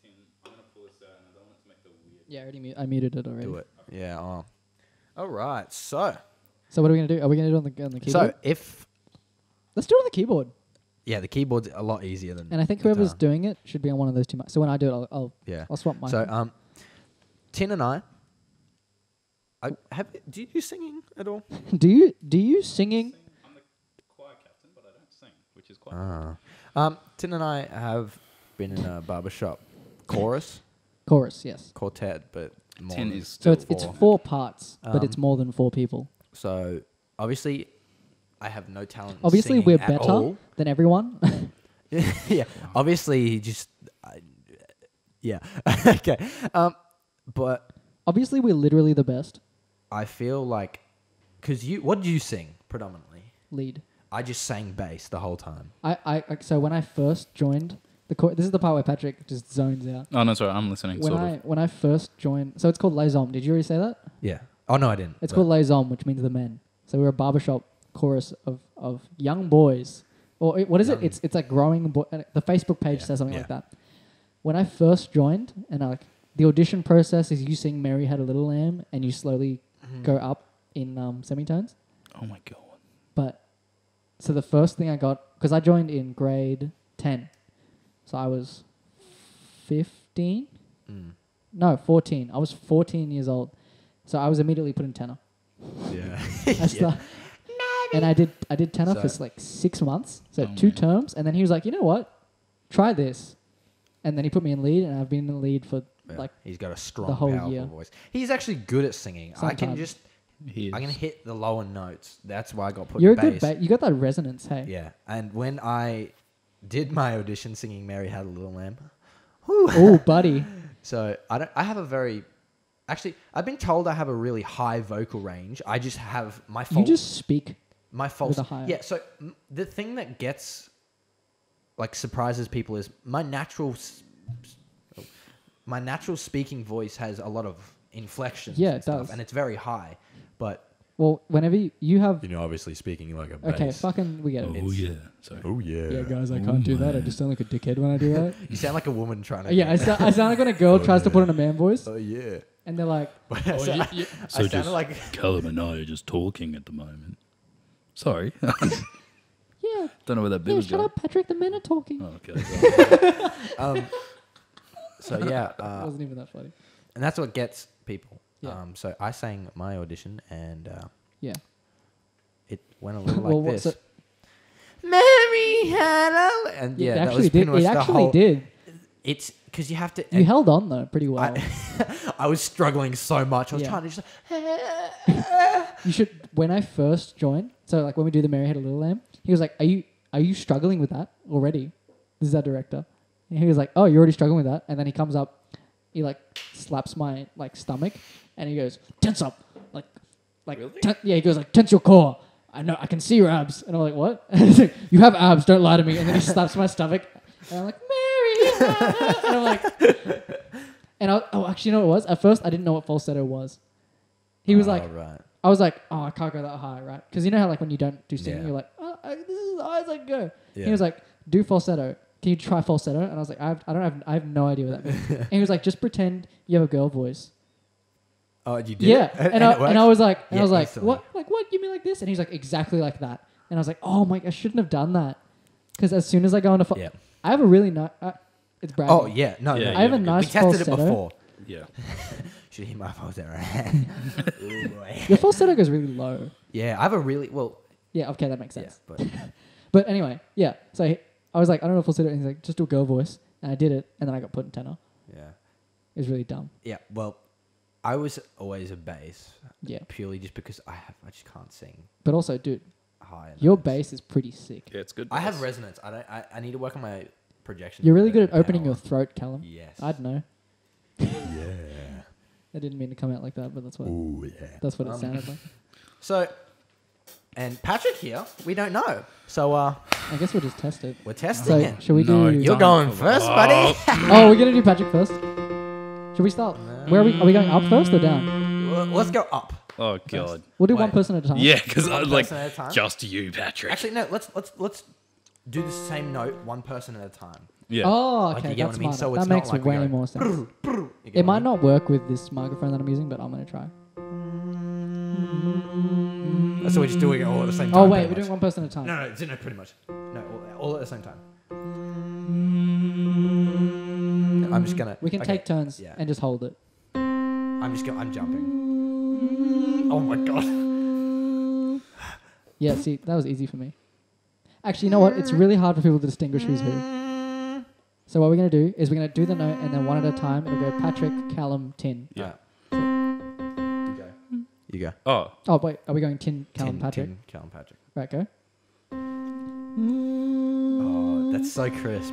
Tim, I'm gonna pull this out, and I don't want it to make the weird. Yeah, I muted it already. Do it. Yeah. All right. So So what are we gonna do? Are we gonna do it on the keyboard? if Let's do it on the keyboard. yeah, the keyboard's a lot easier than. And I think guitar. whoever's doing it should be on one of those two mics. So when I do it, I'll swap my. So Tin and I do you do singing at all? do you singing? I'm the choir captain, but I don't sing, which is quite. Tin and I have been in a barbershop chorus Chorus, yes. quartet, but more Tin than is So still it's 4 parts, but it's Um, more than 4 people. So obviously, I have no talent. in Obviously, singing we're at better all. than everyone. Yeah. Obviously, yeah. Okay. But Obviously, we're literally the best. I feel like, what did you sing predominantly? Lead. I just sang bass the whole time. So when I first joined this is the part where Patrick just zones out. Oh no, sorry, I'm listening. When I first joined, so it's called Les Hommes. Did you already say that? Yeah. Oh no, I didn't. It's called Les Hommes, which means the men. So we're a barbershop chorus of young boys. Or what is it? It's like growing. The Facebook page says something like that. When I first joined, and the audition process is you sing "Mary Had a Little Lamb" and you slowly go up in semitones. Oh my god. But so the first thing I got, because I joined in grade 10, so I was 15. No, 14. I was 14 years old, so I was immediately put in tenor. Yeah. And I did tenor for like 6 months, so 2 terms, and then he was like, you know what, try this, and then he put me in lead, and I've been in lead for like he's got a strong, the whole powerful year. voice. He's actually good at singing. I can Sometimes. I can hit the lower notes. That's why I got put You're in a bass. good you got that resonance, hey. Yeah, and when I did my audition singing "Mary Had a Little Lamb," Oh, buddy. so I have a very, actually, I've been told I have a really high vocal range. I just have my You just speak. my false. with a higher. Yeah, so the thing that gets surprises people is my natural speaking voice has a lot of inflections. Yeah, and it stuff, does. and it's very high, but. Well, whenever you have... obviously speaking like a bass. Okay, fucking, we get it. Oh yeah. Sorry. Oh yeah. Yeah, guys, I can't do that. I just sound like a dickhead when I do that. You sound like a woman trying to. Yeah, I sound like when a girl tries to put on a man voice, Oh yeah. and they're like, I So sounded just like. Callum and I are just talking at the moment. Sorry. yeah, Don't know where that bit yeah, was shut going. up, Patrick, the men are talking. Oh, okay. So yeah, It wasn't even that funny. and that's what gets people. Yeah. So I sang my audition, and Yeah. it went a little Well, like what's this. it? Mary had a, and Yeah, yeah, it that actually was did. pretty much It the actually whole. did. It's because you have to. You held on though pretty well. I was struggling so much. I was Yeah. trying to just. You should. When I first joined, so like when we do the Mary Had a Little Lamb, he was like, "Are you struggling with that already?" This is our director. And he was like, "Oh, you're already struggling with that." And then he comes up, he slaps my stomach, and he goes, "Tense up, Really? yeah." He goes tense your core. I know, I can see your abs. And I'm like, "What?" And he's like, "You have abs. Don't lie to me." And then he slaps my stomach, and I'm like, "Mary," and I'm like, actually, you know what it was? At first, I didn't know what falsetto was. He was like, right. I was like, "Oh, I can't go that high, right?" Because you know how when you don't do singing, Yeah. you're like, "Oh, this is as high as I can go." Yeah. He was like, "Do falsetto. can you try falsetto? And I was like, I have no idea what that means. And he was like, just pretend you have a girl voice. Oh, you did? Yeah. It? And I was like, instantly. what? Like, what? You mean like this? And he's like, exactly like that. And I was like, oh my, I shouldn't have done that. Because as soon as I go into I have a really nice, it's bragging. Oh, yeah. No, Yeah, no. I have a we nice We tested falsetto. it before. Yeah. Should hear my falsetto. Ooh, boy. Your falsetto goes really low. Yeah, I have a really, well, Yeah, okay, that makes yeah, sense. but But anyway, yeah. So I was like, I don't know falsetto. And he's like, just do a girl voice. And I did it. And then I got put in tenor. yeah. It was really dumb. Yeah, well, I was always a bass. Yeah. Purely just because I just can't sing But also, dude, high. your notes. bass is pretty sick. Yeah, it's good. I have bass. resonance. I need to work on my projection. You're really good at power. opening your throat, Callum. Yes. I don't know. Yeah. I didn't mean to come out like that, but that's what Ooh, yeah. that's what it sounded like. So, and Patrick here, we don't know. So, I guess we'll just test it. we're testing So it. shall we No, do? You're going first, buddy. Oh, we're gonna do Patrick first. Should we start? Where are we? Are we going up first or down? Well, let's go up. Oh god. We'll do Wait. one person at a time. Yeah, because I One like person at a time? just you, Patrick. Actually, no. Let's do the same note, one person at a time. Yeah. Oh, Like, okay, you get that's what I mean? smarter. So That it's not makes like we way go more sense. You get It what I might mean? not work with this microphone that I'm using, but I'm gonna try. So we're just doing it all at the same time. Oh wait, pretty we're doing much. one person at a time. No, pretty much. No, all at the same time. I'm just gonna. We can okay, take turns yeah. and just hold it. I'm jumping. Oh my god. Yeah, see, that was easy for me. Actually, you know what? It's really hard for people to distinguish who's who. So what we're going to do is we're going to do the note, and then one at a time, it'll go Patrick, Callum, Tin. Yeah. You go. Oh. Oh, wait, are we going Tin, Callum, Tin, Patrick? Tin, Callum, Patrick. Right, go. Oh, that's so crisp.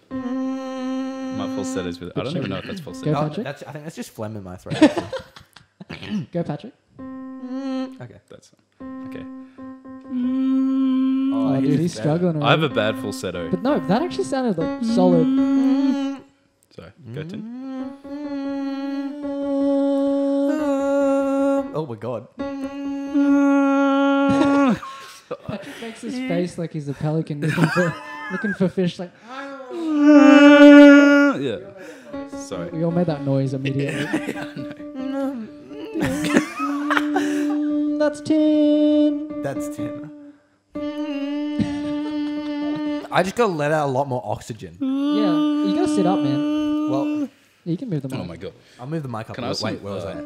My falsetto's with. I don't even know if that's falsetto. Go, Oh, Patrick. I think that's just phlegm in my throat. Go, Patrick. Okay. That's okay. Oh, his dude, is he's better. struggling. I have already. a bad falsetto. But no, that actually sounded like solid. Sorry, go Tin. Oh my god. Patrick makes his face like he's a pelican looking for fish. Like Yeah. Sorry. we all made that noise immediately. That's Tin. That's 10. I just gotta let out a lot more oxygen. Yeah, you gotta sit up, man. Well, Yeah, you can move them. Oh up. my god. I'll move the mic up. Can I have Wait, some, where was I?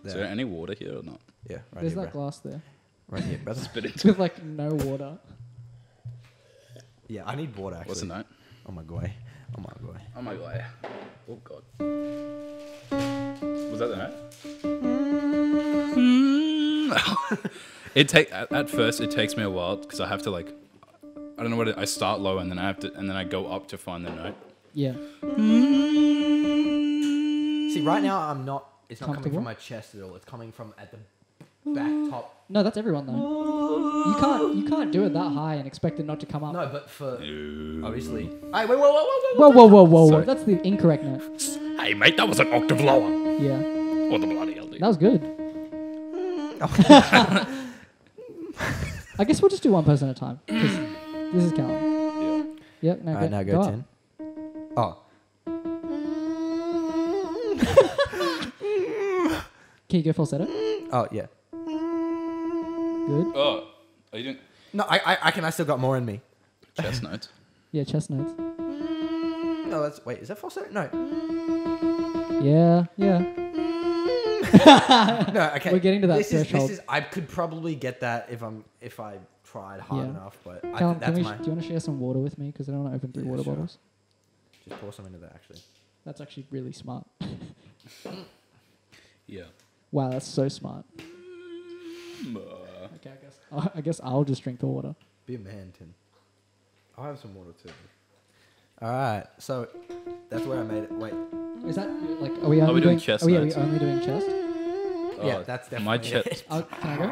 Is there any water here or not? Yeah, right There's here, that bro. glass there Right here, brother. Spit into. with like no water. Yeah, I need water actually. What's the note? Oh my god. Oh my god. Oh my god. Oh god. Was that the note? It at first it takes me a while because I have to like I don't know what I start low and then I go up to find the note. Yeah. See, right now I'm not. It's not coming Comfortable? from my chest at all. It's coming from at the back top. No, that's everyone though. You can't do it that high and expect it not to come up. No, but for No. obviously. Hey, wait, whoa. Whoa! Sorry. That's the incorrect note. Hey mate, that was an octave lower. Yeah, What the bloody hell? Dude? that was good. I guess we'll just do one person at a time. 'Cause this is Callum. Yeah. Yep. No, Alright, now go up. 10. Oh. Can you go falsetto? Oh yeah. Good. Oh, are you doing No, I still got more in me. chest notes? Yeah, chest notes. No, that's wait. Is that falsetto? No. Yeah. No. Okay. We're getting to that this threshold. Is I could probably get that if I tried hard Yeah. enough, but Callum, that's do my. you want to share some water with me? Because I don't want to open 3 Yeah, water sure. bottles. Just pour some into that actually. That's actually really smart. Yeah. Wow, that's so smart. Okay, I guess I'll just drink the water. Be a man, Tim. I'll have some water too. All right, so that's where I made it. Wait. Is that like? Are we only doing chest Are we notes? only doing chest? Yeah, that's definitely my it. chest. Can I go?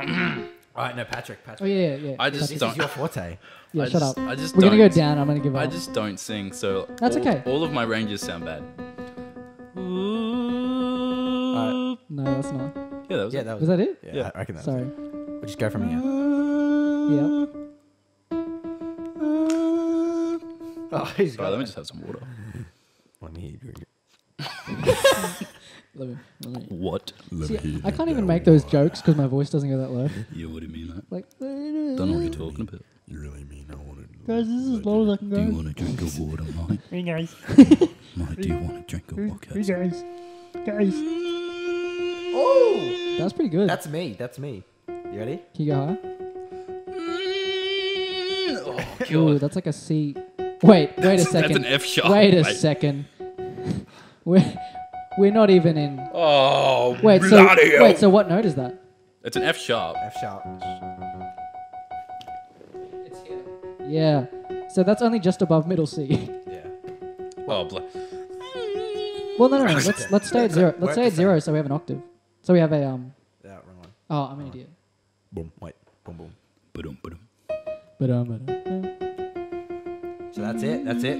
All right, no, Patrick. Oh yeah. I This just is don't. your forte. Yeah, I shut just- up. I just We're gonna go don't. down. I'm gonna give up. I just don't sing, so That's okay. All of my ranges sound bad. Alright. No, that's not. Yeah, that was Yeah, it. that Was was. that it? Yeah, I reckon that's. Sorry. We'll just go from here. Yeah. Oh, he's Right, got let me it. just have some water. Let me hear you drink it. Let me. What? See, I can't even make those jokes because my voice doesn't go that low. Yeah, what do you mean that? Like, Don't know what you're talking about. You really mean I want to... guys, this is as low as I can Do you go. want to drink a water, mate? Hey guys. Mate, do you want to drink a water? Hey guys. Guys. Oh! That's pretty good. That's me. That's me. You ready? Can you go higher? Oh, Ooh, God. that's like a C. Wait a second. That's an F sharp. Wait a mate. second. We're not even in. Oh, Wait, bloody hell. so what note is that? It's an F sharp. F sharp. It's here. Yeah. So that's only just above middle C. Yeah. Oh, Well, no. Let's stay at zero. We're Let's at stay the at zero, so we have an octave. So we have a Yeah, wrong one. Oh, I'm an idiot. Boom. Wait. Boom, boom. Ba-dum, ba-dum. But So that's it. That's it.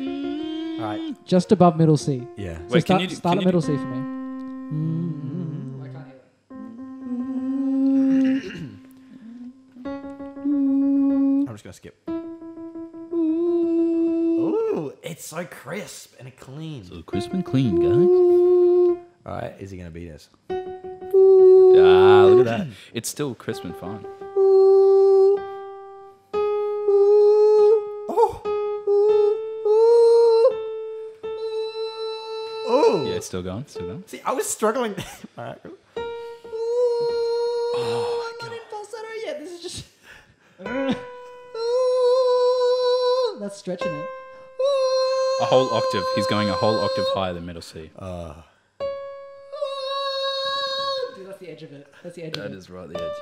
All right. just above middle C. Yeah. So Wait, start, can you start at do- middle C for me. I can't hear I'm just gonna skip. Ooh, it's so crisp and clean. So crisp and clean, guys. All right. Is he gonna beat us? Ah, look at that. It's still crisp and fine. Oh. Yeah, it's still going. Still going. See, I was struggling. All right. Oh, I'm not in falsetto yet. This is just. That's stretching it. A whole octave. He's going a whole octave higher than middle C. Dude, that's the edge of it. That's the edge of That it. is right at the edge.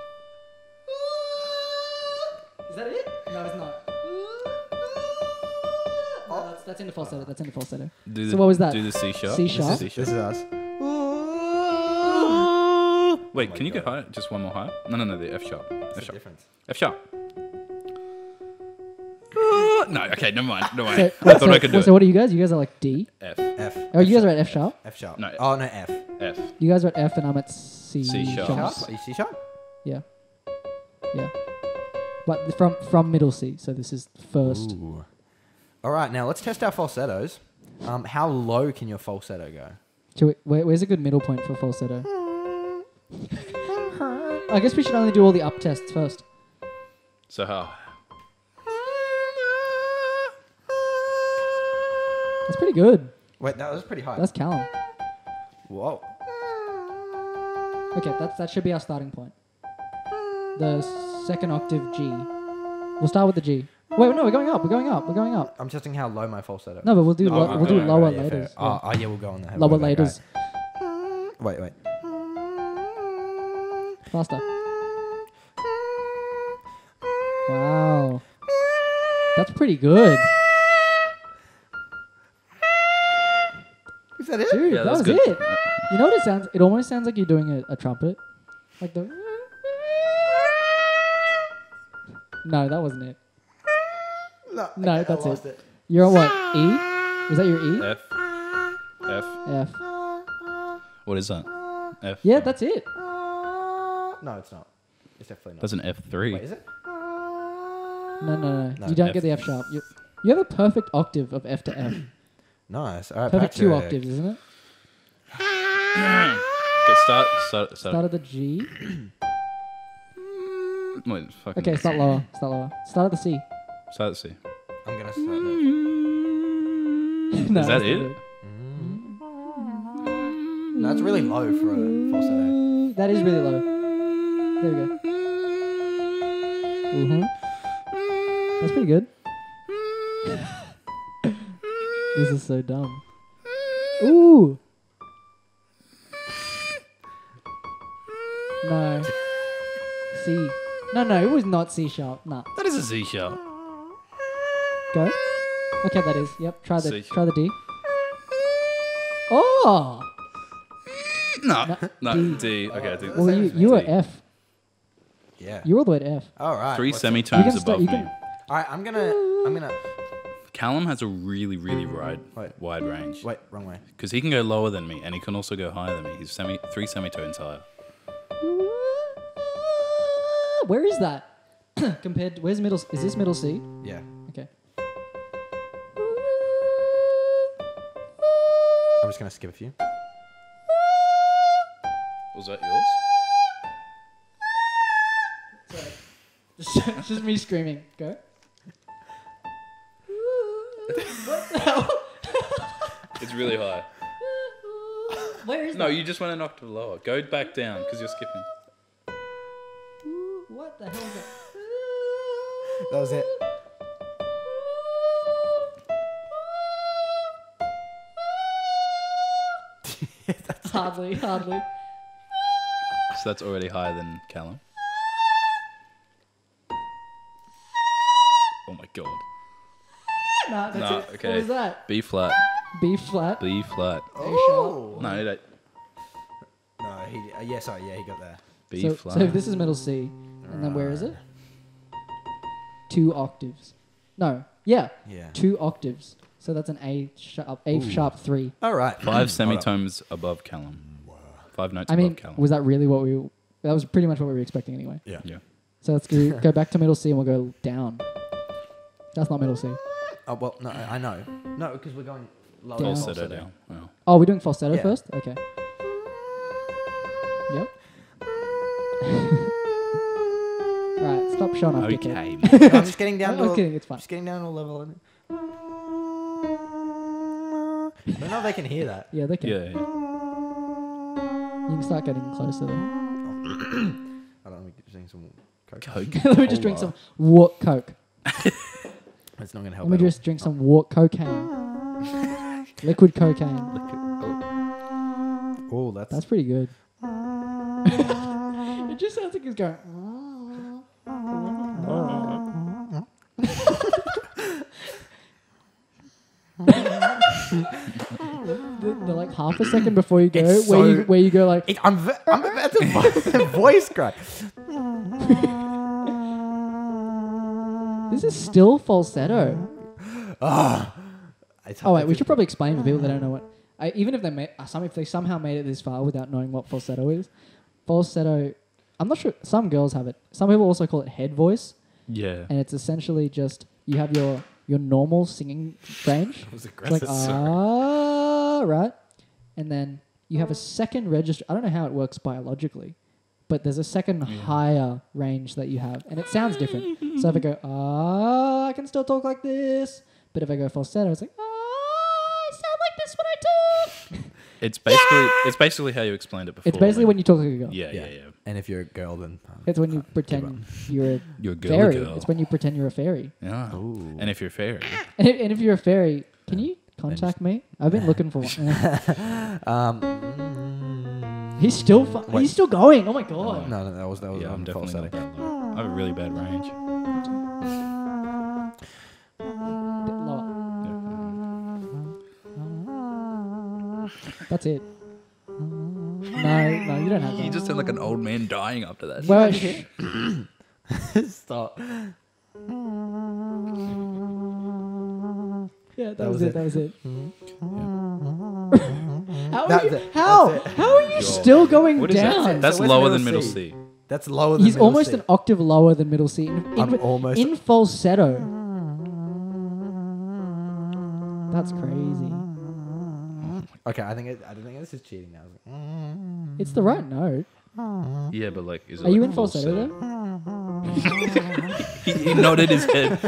Is that it? No, it's not. No, that's into falsetto. That's into falsetto. Do So what was that? Do the C sharp. C sharp? C This is us. Wait, my can you go God. higher? Just one more higher? No, the F sharp. What's F the sharp. difference? F sharp. No, okay, never mind. No So, way. I thought I could do so it. what are you guys? You guys are like D. F. F. Oh, you guys are at F sharp. F sharp. No. Oh no, F. F. You guys are at F, and I'm at C, C sharp. Sharp? Are you C sharp? Yeah. But from middle C. So this is first. Ooh. All right, now let's test our falsettos. How low can your falsetto go? Where's a good middle point for falsetto? I guess we should only do all the up tests first. So how? That's pretty good. Wait, that was pretty high. That's Callum. Whoa. Okay, that should be our starting point. The second octave G. We'll start with the G. Wait, no, we're going up. We're going up. We're going up. I'm testing how low my falsetto. No, but we'll do No, we'll do right, lower yeah, laters. fair. Yeah. Oh, yeah, we'll go on the Lower way back, laters. right. Wait. Faster. Wow. That's pretty good. Is that it? Dude, Yeah, that that's was good. it. You know what it sounds? It almost sounds like you're doing a trumpet. Like the... No, that wasn't it. No, No, okay, I that's lost it. You're on what? E? Was that your E? F. F. F. What is that? F. Yeah, that's it. No, it's not. It's definitely not. That's an F3. Wait, is it? No. No, You don't F. get the F sharp. You have a perfect octave of F to F. Nice. All right, Perfect two Patrick. octaves, isn't it? Okay, start. Start at the G. Wait, fucking. Okay, start lower. Start at the C. Start at C. I'm gonna start. No, Is that that's not it? good. No, it's really low for a falsetto. That is really low. There we go. That's pretty good. This is so dumb. Ooh. No. C. No, it was not C sharp. Nah. That is a C sharp. Go. Okay, that is. Yep. Try C the sharp. D. Oh. No, No, D. Okay, D. Well, you were F. Yeah. You were all the way at F. All right. Three what's You semitones can start- above you me. can- All right, I'm gonna. Callum has a really wide range. Wait, wrong way. Because he can go lower than me, and he can also go higher than me. He's three semitones higher. Where is that? Compared, where's middle? Is this middle C? Yeah. Okay. I'm just gonna skip a few. Was that yours? Sorry. Just me screaming. Go. What the hell? It's really high. Where is No, that? you just went an octave lower. Go back down because you're skipping. What the hell is that? That was it. Hardly. So that's already higher than Callum. Oh my god. Nah, that's Nah, it. okay. What was that? B flat. B flat. B flat. Oh. No, that No, he. Yeah, sorry. Yeah, he got there. B So, flat. so if this is middle C, and then where is it? 2 octaves. No, yeah, Yeah. 2 octaves. So that's an A sharp 3. All right. 5 semitones above Callum. 5 notes I mean, above Callum. was that really what we? That was pretty much what we were expecting anyway. Yeah. Yeah. So let's go back to middle C and we'll go down. That's not middle C. Oh well, no, I know. No, because we're going lower. Down. Falsetto down. Oh. Oh, we're doing falsetto Yeah. first. Okay. Yep. Right, stop showing off. dickhead. Okay. No, I'm just getting down to. I'm kidding. It's fine. Just getting down to a level. I don't know if they can hear that. Yeah, they can. Yeah, yeah. You can start getting closer. Then. I don't know. We drink some coke. Coke. Let me just drink some wart coke. It's not gonna help. Let me at all. just drink some wart cocaine. Liquid cocaine. Oh, that's. That's pretty good. It just sounds like he's going. the like half a second before you go, It's where you go like. I'm about to voice crack. This is still falsetto. It's Oh wait, we should probably explain for people that don't know what. Even if they if they somehow made it this far without knowing what falsetto is, falsetto. I'm not sure. Some girls have it. Some people also call it head voice, Yeah. and it's essentially just you have your normal singing range. was It's like right, and then you have a second register. I don't know how it works biologically, but there's a second higher range that you have, and it sounds different. So if I go I can still talk like this, but if I go falsetto, it's like I sound like this when I talk. It's basically how you explained it before. It's basically when you talk like a girl. Yeah. And if you're a girl, then It's when you pretend you're a You're a girl. fairy. Girl. It's when you pretend you're a fairy. Yeah. Ooh. And if you're fairy, And if you're a fairy, can you contact me? I've been looking for one. He's still Wait. he's still going. Oh my god. no, that was yeah, I'm definitely falsetto. not that low. I have a really bad range. Lower. Yeah. That's it. No, you don't have You that. just sound like an old man dying after that. Well, Stop. yeah, that was was it. it. That was it. How That's are you? it. How? That's it. How are you still going What is down? that? That's So where's lower middle than middle C? C. That's lower than He's middle almost C. an octave lower than middle C. I'm almost- in falsetto. That's crazy. Okay, I think this is cheating now. It's the right note. Yeah, but like, is it Are you like in falsetto though? he nodded his head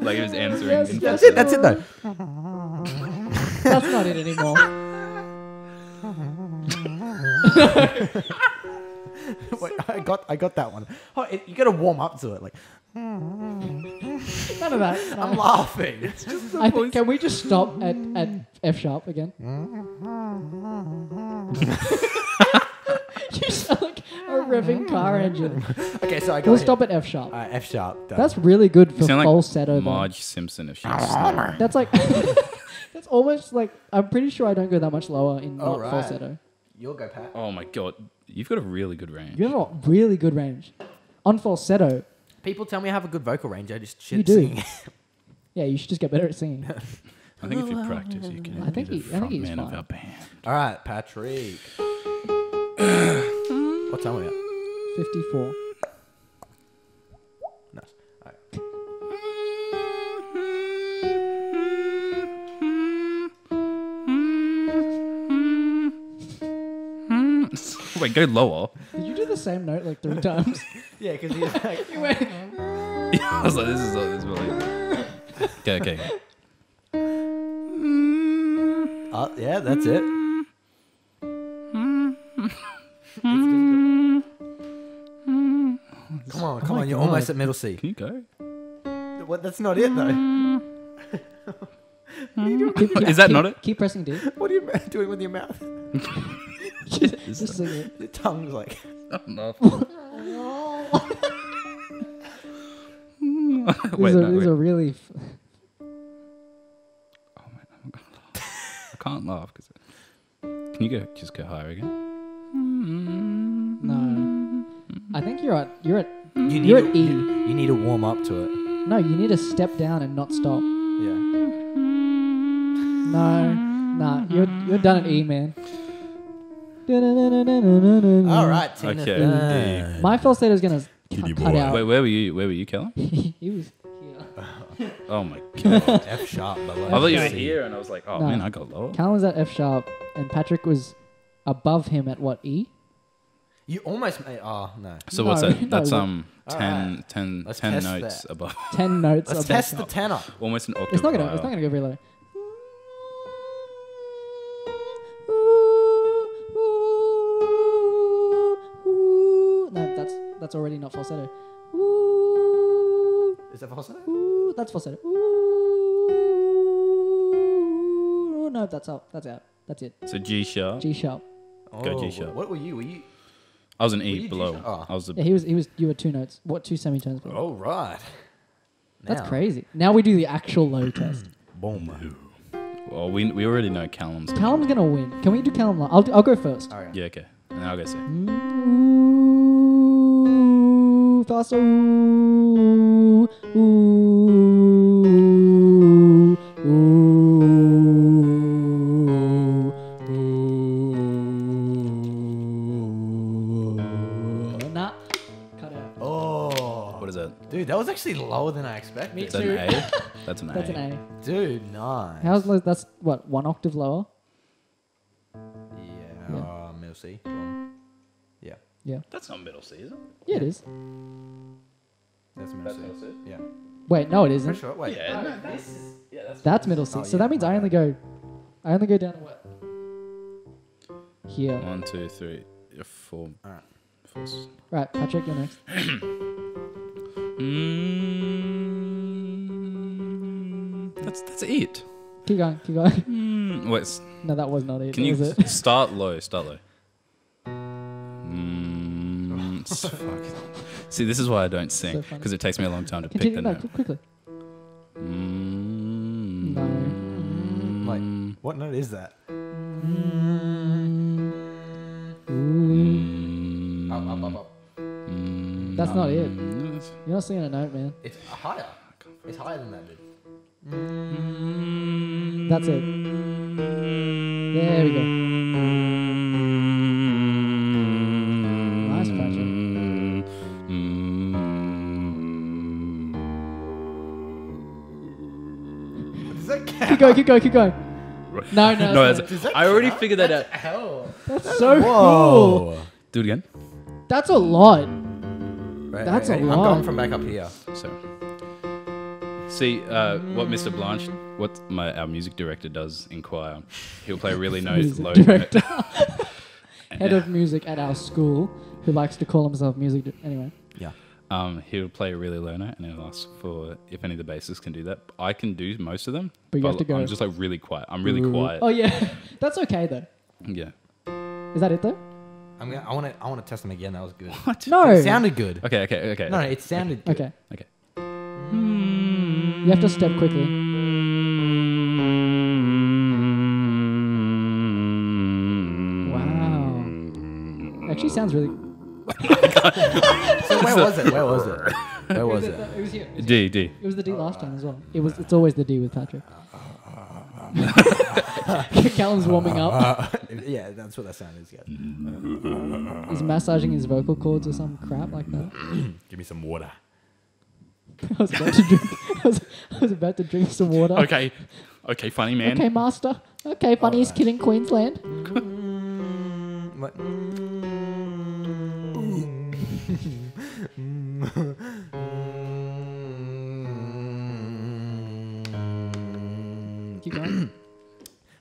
like he was answering. Yes, in yes. That's it though. That's not it anymore. Wait, I got that one. Oh, you got to warm up to it. Like None of that. No. I'm laughing. I think, can we just stop at F sharp again? You sound like a revving car engine. Okay, so I got. We'll stop at F sharp. F sharp. Done. That's really good You for sound like falsetto. though. Marge Simpson if she was slow. That's like that's almost like I'm pretty sure I don't go that much lower in not Alright. falsetto. You'll go, Pat. Oh my god, you've got a really good range. You have a really good range on falsetto. People tell me I have a good vocal range. I just shit You do. singing. Yeah, you should just get better at singing. I think if you practice, you can I think be the he's front man fine. of our band. All right, Patrick. What time are we at? 54. Nice. All right. Wait, go lower. Did you do the same note like 3 times? Yeah, because he's like, You went- I was like, this is really. Okay. oh, yeah, that's it. Come on, you're God. almost at middle C. Can you go? What? That's not it though. Is that not it? Keep pressing D. What are you doing with your mouth? Just sing it. Your tongue's like. No. These Wait, are really. I can't laugh because. Can you just go higher again? No. I think you're at. You're at You at E. You need to warm up to it. No, you need to step down and not stop. Yeah. No, nah, you're done at E, man. All right, Tina. Okay. Turner. My falsetto is gonna cut out. Wait, where were you? Where were you, Callum? He was here. Oh my god! F sharp below. I thought you were C. here, and I was like, oh No. man, I got lower. Callum was at F sharp, and Patrick was above him at what, E? You almost made. Oh no. So No, what's that? no, That's Alright. 10 Let's 10 test notes that. above. 10 notes Let's above. test the tenor. Almost an octave. It's not gonna higher. go very low. No, that's already not falsetto. Is that falsetto? Ooh, that's falsetto. Ooh, no, that's out. That's out. That's it. So G sharp. G sharp. Go G sharp. What were you? Were you? I was an Were E you below. G sharp? Oh. I was the. Yeah, he was. You were 2 notes. What, 2 semitones below? Oh right. That's Now. crazy. Now we do the actual low test. Boom. Well, we already know Callum's. Callum's gonna win. Can we do Callum? I'll go first. All right. Yeah, okay. And then I'll go second. Ooh, faster. Ooh, ooh, ooh, ooh. Nah, cut out. Oh. What is that? Dude, that was actually lower than I expected. Me Is that too. an A? That's an A. That's an A. Dude, nice. How's low? That's what, 1 octave lower? Yeah. Yeah. Middle C. Boom. Yeah. Yeah. That's not middle C, is it? Yeah, it is. That's middle That's C. middle C? Yeah. Wait, no, it Pretty isn't. sure. Wait. Yeah, no, this is. Yeah, That's middle C. Oh, So yeah, that means my I only bad. go down to what? Here. 1, 2, 3, 4. Alright. 4. Right, Patrick, you're next. That's it. Keep going, keep going. Wait, No, that was not it. can was you it? start low? Start low. Fuck. See, this is why I don't sing So funny. because it takes me a long time to Continue, pick the no, note. quickly. No. Like, what note is that? Up. That's not it. You're not singing a note, man. It's higher. It's higher than that, dude. That's it. There we go. Nice, Patrick. Does that count? Keep going. No, No, that's that's, Does that I already count? figured that out. Hell. That's so cool. Do it again. That's a lot. Right, That's a I'm lot. going from back up here. So, see, what Mr. Blanche, what our music director does in choir, he'll play a really Music low director. note. Head of music at our school, who likes to call himself anyway. Yeah. He'll play a really low note, and he'll ask for if any of the bassists can do that. I can do most of them, But you have to go. I'm just like really quiet. I'm really Ooh. quiet. Oh yeah, that's okay though. Yeah. Is that it though? I want to test them again. That was good. What? No. It sounded good. Okay. No, it sounded good. Okay. Okay. You have to step quickly. Wow. Actually, sounds really. So where was it? Where was it? Where was it? It was here. D. It was the D last time as well. It's always the D with Patrick. Callum's warming up. Yeah, that's what that sound is. Yeah. He's massaging his vocal cords or some crap like that. Give me some water. I was about to drink. I was about to drink some water. Okay, funny man. Okay, master. Okay, funniest kid in Queensland. What?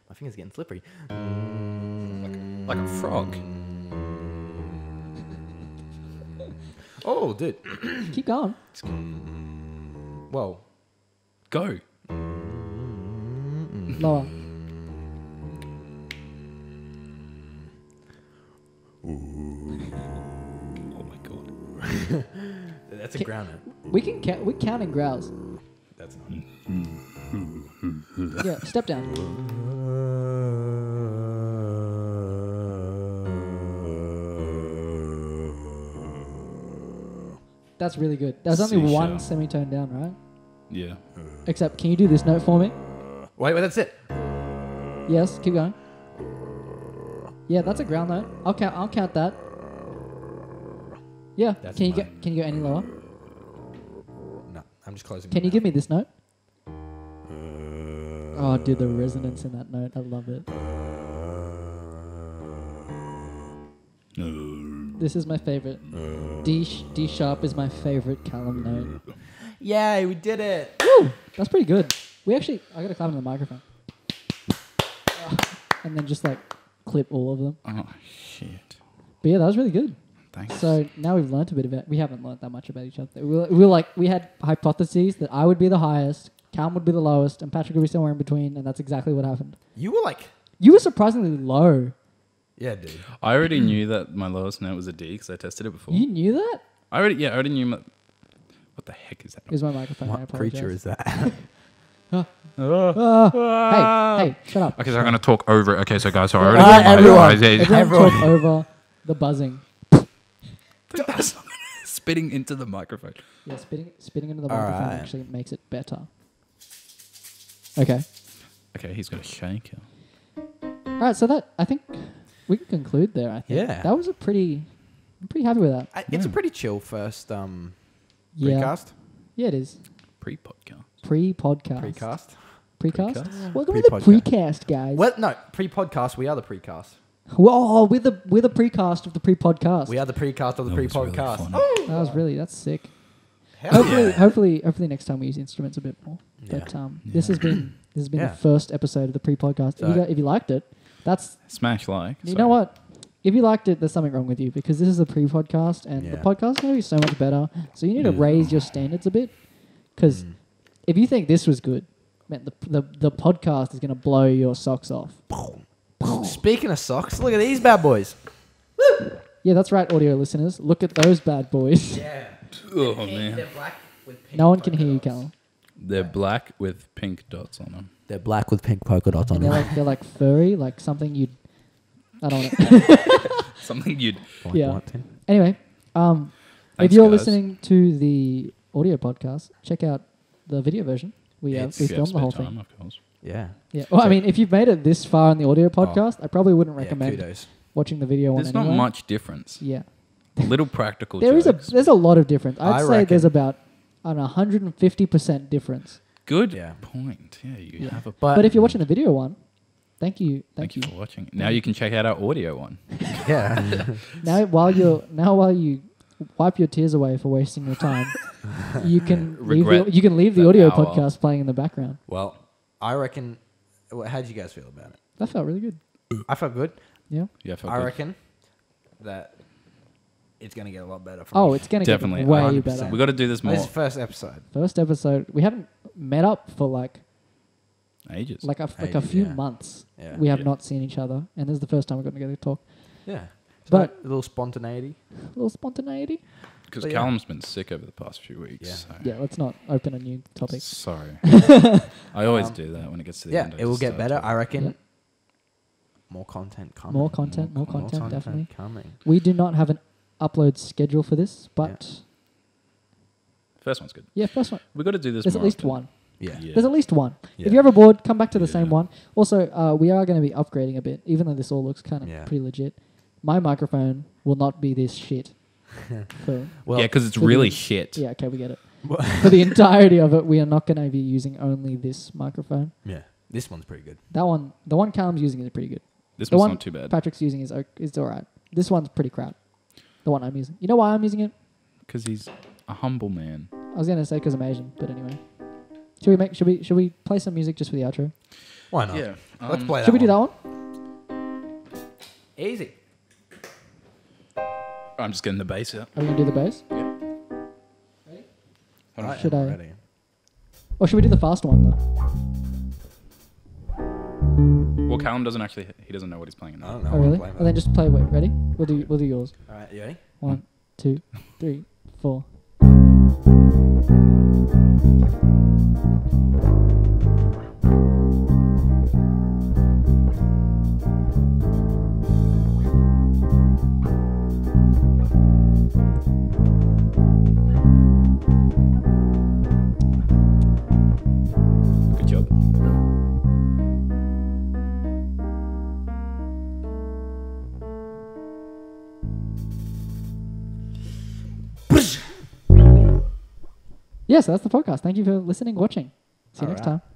My finger's getting slippery. Like a frog. Oh, dude. Keep going. Whoa. Go. Lower. Oh my god. That's a Ki- ground note. We can count. We're counting growls. That's not. Yeah, step down. That's really good. There's only C one sharp. semitone down, right? Yeah. Except, can you do this note for me? Wait, that's it. Yes, keep going. Yeah, that's a ground note. I'll count that. Yeah. That's Can you mine. go any lower? No, I'm just closing. Can my you give mouth. me this note? Oh, dude, the resonance in that note. I love it. This is my favorite. D sharp is my favorite Callum note. Yay, we did it. Woo! That's pretty good. I gotta clap in the microphone. And then just like clip all of them. Oh shit. But yeah, that was really good. Thanks. So now we've learnt a bit about. We haven't learnt that much about each other. We had hypotheses that I would be the highest, Callum would be the lowest, and Patrick would be somewhere in between, and that's exactly what happened. You were like, You were surprisingly low. yeah, dude. I already knew that my lowest note was a D because I tested it before. You knew that? I already knew. What the heck is that? Here's my microphone. I What apologize. creature is that? Hey, shut up. Okay, so I'm gonna talk over it. Okay, so guys, so I Yeah. already Alright, everyone. Everyone Everyone. talk over the buzzing. spitting into the microphone. Yeah, spitting into the All microphone right. actually makes it better. Okay. Okay, he's got a shaker. All right, so that I think we can conclude there. I think Yeah. that was I'm pretty happy with that. It's a pretty chill first Yeah, precast. yeah, it is Pre-podcast. pre-podcast. Precast. Precast. Precast? Welcome to the Pre-podcast. precast, guys. Well, no, pre-podcast. We are the precast. Well, we're the precast of the pre-podcast. We are the precast of the That was really pre-podcast. funny. That's sick. Hell Hopefully next time we use instruments a bit more. Yeah. But this has been Yeah. the first episode of the pre-podcast. So- If you liked it, that's Smash like. you know what. If you liked it, there's something wrong with you because this is a pre-podcast and the Yeah. podcast is going to be so much better. So you need to raise your standards a bit because if you think this was good, man, the podcast is going to blow your socks off. Speaking of socks, look at these bad boys. Yeah, that's right, audio listeners. Look at those bad boys. Yeah. Oh man, black with pink. No one can hear you, Callum. they're black with pink dots on them. They're black with pink polka dots on And them. they're like furry, like something you'd. I don't know. Something you'd. Yeah. Anyway, if Thanks, you're guys. listening to the audio podcast, check out the video version. We If we you have filmed the spare whole time, thing. of course. Yeah. Yeah. Well, I mean, if you've made it this far in the audio podcast, I probably wouldn't Yeah, recommend kudos. watching the video one There's anyway. not much difference. Yeah. Little practical. There's jokes. a lot of difference. I I'd say there's reckon- about an 150% difference. Good Yeah. point. Yeah, you Yeah. have a. But if you're watching the video one, thank you. Thank you for watching. Now you can check out our audio one. Yeah. Now while you wipe your tears away for wasting your time, you can Regret leave the the audio hour. podcast playing in the background. Well, I reckon. How'd you guys feel about it? That felt really good. I felt good. Yeah. Yeah, I reckon that it's going to get a lot better. From Oh, it's gonna Definitely, get way 100%. better. we got to do this more. This is first episode. First episode. We haven't met up for like Ages. a Ages, few yeah. months. Yeah. We have Yeah. not seen each other, and this is the first time we've gotten together to talk. Yeah. But- a little spontaneity. A little spontaneity. Because But yeah. Callum's been sick over the past few weeks. Yeah. So. Yeah, let's not open a new topic. Sorry. I always do that when it gets to the Yeah, end. I it will just get start better. talking. I reckon. Yeah. More content coming. More content, definitely. coming. We do not have an upload schedule for this, but First one's good. yeah, first one. We got to do this. There's more at least often. one. Yeah. Yeah. There's at least one. Yeah. If you're ever bored, come back to the same Yeah. one. Also, we are going to be upgrading a bit, even though this all looks kind of Yeah. pretty legit. My microphone will not be this shit. For, Well, Yeah, because it's for really the- shit. yeah, okay, we get it. For the entirety of it, we are not going to be using only this microphone. yeah. This one's pretty good. That one, the one Callum's using is pretty good. This The one's one not too bad. Patrick's using is all right. This one's pretty crap. The one I'm using. You know why I'm using it? Because he's a humble man. I was going to say because I'm Asian, but anyway. Should we play some music just for the outro? Why not? Yeah. Let's play that. Should we do that one. one? Easy. I'm just getting the bass out. Are we gonna do the bass? I Should am I- ready. Or should we do the fast one though? Well, Callum doesn't actually. He doesn't know what he's playing. I Now. don't know. Oh what I'm really? playing And then with. just play. Wait, ready? We'll do yours. All right, you ready? 1, 2, 3, 4. Good job. Yes, that's the podcast. Thank you for listening, watching. See you next Alright. time.